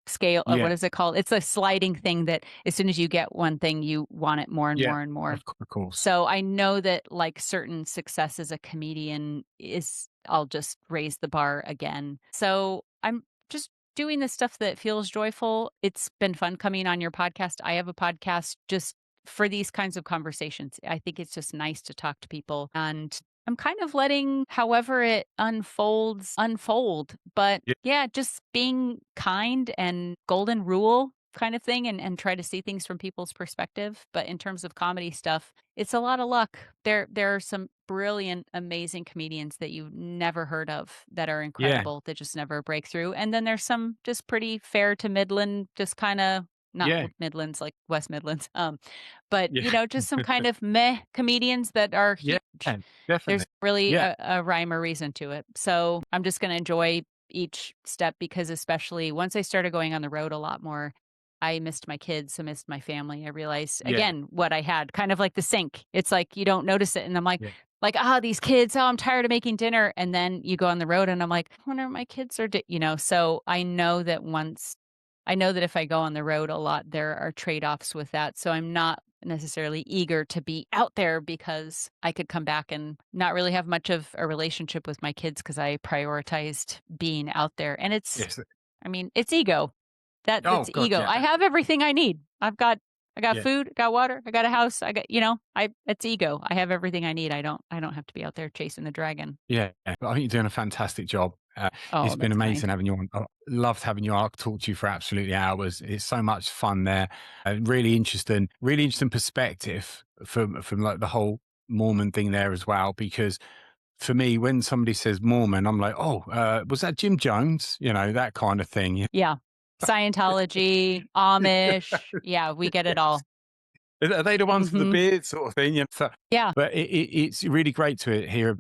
scale, or Yeah. what is it called? It's a sliding thing that as soon as you get one thing, you want it more and Yeah. more and more. Of course. So I know that like certain success as a comedian is, I'll just raise the bar again. So I'm just doing the stuff that feels joyful. It's been fun coming on your podcast. I have a podcast just for these kinds of conversations. I think it's just nice to talk to people, and I'm kind of letting however it unfolds unfold. But Yeah. yeah, just being kind and golden rule kind of thing, and try to see things from people's perspective. But in terms of comedy stuff, it's a lot of luck. There are some brilliant, amazing comedians that you've never heard of that are Yeah. incredible, that just never break through. And then there's some just pretty fair to midland, just kind of not Yeah. Midlands, like West Midlands. But Yeah. just some kind of meh comedians that are Yeah. huge. There's Definitely. really Yeah. a rhyme or reason to it. So I'm just going to enjoy each step because, especially once I started going on the road a lot more, I missed my kids, I missed my family. I realized Yeah. again what I had, kind of like the sink. It's like you don't notice it, and I'm Yeah. like, these kids. Oh, I'm tired of making dinner, and then you go on the road, and I'm like, I wonder what my kids are, So I know that if I go on the road a lot, there are trade offs with that. So I'm not necessarily eager to be out there because I could come back and not really have much of a relationship with my kids because I prioritized being out there. And Yes. it's ego. Oh That's God. ego. Yeah. I have everything I need. I got Yeah. food, I got water, I got a house, I got, it's ego. I have everything I need. I don't have to be out there chasing the dragon. Yeah, I think you're doing a fantastic job. Oh, It's been that's amazing kind. having you on. I loved having you on. I could talk to you for absolutely hours. It's so much fun there. Really interesting perspective from like the whole Mormon thing there as well. Because for me, when somebody says Mormon, I'm like, oh, was that Jim Jones? You know, that kind of thing. Yeah. Scientology, Amish. Yeah, we get it all. Are they the ones with the Mhm. beard sort of thing? Yeah. So, Yeah. but it's really great to hear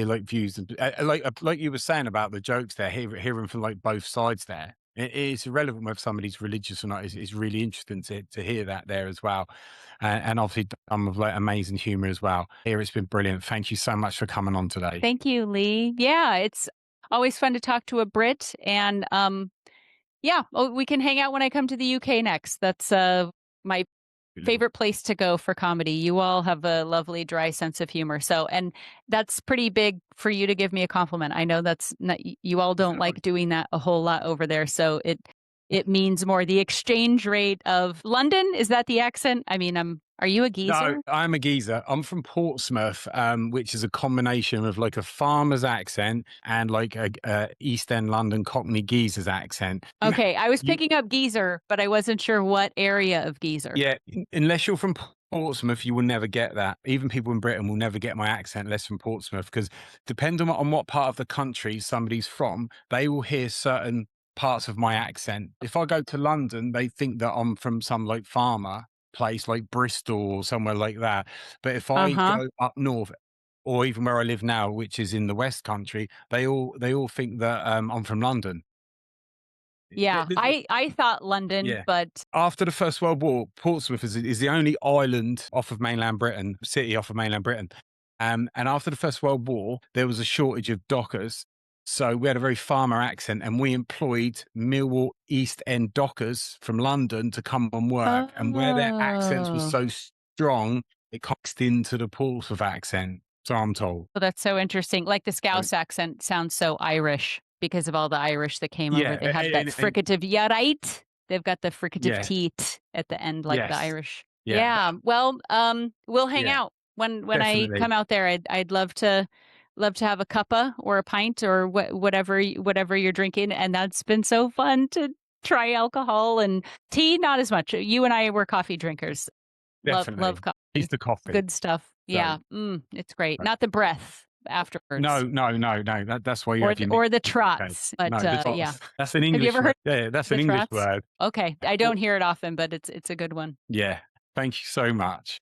like views and like you were saying about the jokes there. Hearing from like both sides there. It's irrelevant whether somebody's religious or not. It's really interesting to hear that there as well, and obviously done with like amazing humor as well. Here, it's been brilliant. Thank you so much for coming on today. Thank you, Lee. Yeah, it's always fun to talk to a Brit and, yeah, we can hang out when I come to the UK next. That's, my favorite place to go for comedy. You all have a lovely dry sense of humor. So, and that's pretty big for you to give me a compliment. I know that's not, you all don't like doing that a whole lot over there. So it means more. The exchange rate of London, is that the accent? Are you a No, geezer? I'm a geezer. I'm from Portsmouth, which is a combination of like a farmer's accent and like a East End London Cockney geezer's accent. Okay, I was You, picking up geezer, but I wasn't sure what area of geezer. yeah, unless you're from Portsmouth, you will never get that. Even people in Britain will never get my accent unless from Portsmouth, because depending on what part of the country somebody's from, they will hear certain parts of my accent. If I go to London, they think that I'm from some like farmer place like Bristol or somewhere like that. But if I Uh-huh. go up north, or even where I live now, which is in the West Country, they all think that I'm from London. Yeah, I thought London, Yeah. but After the First World War, Portsmouth is the only island off of mainland Britain, city off of mainland Britain. And after the First World War, there was a shortage of dockers. So we had a very farmer accent and we employed Millwall East End dockers from London to come and work. And where their accents were oh. so strong, it coaxed into the Portsmouth accent. So I'm told. Well, that's so interesting. Like the So, Scouse accent sounds so Irish because of all the Irish that came over. yeah. They have that fricative "yeah right." They've got the fricative Yeah. teat at the end, like the Yes. Irish. Yeah. Yeah. Well, we'll hang Yeah. out when I Definitely. come out there. I'd love to have a cuppa or a pint or whatever you're drinking. And that's been so fun to try alcohol and tea. Not as much. You and I were coffee drinkers. Love Definitely. He's coffee. the coffee. Good stuff. So. Yeah. It's great. Not the breath No, afterwards no, no, no. That's why you have your or the meetings. Okay. trots, but, No, the yeah. trots. That's an Have you English ever word. heard Yeah, that's the an English trots? word. Okay. I Well, don't hear it often, but it's a good one. yeah. Thank you so much.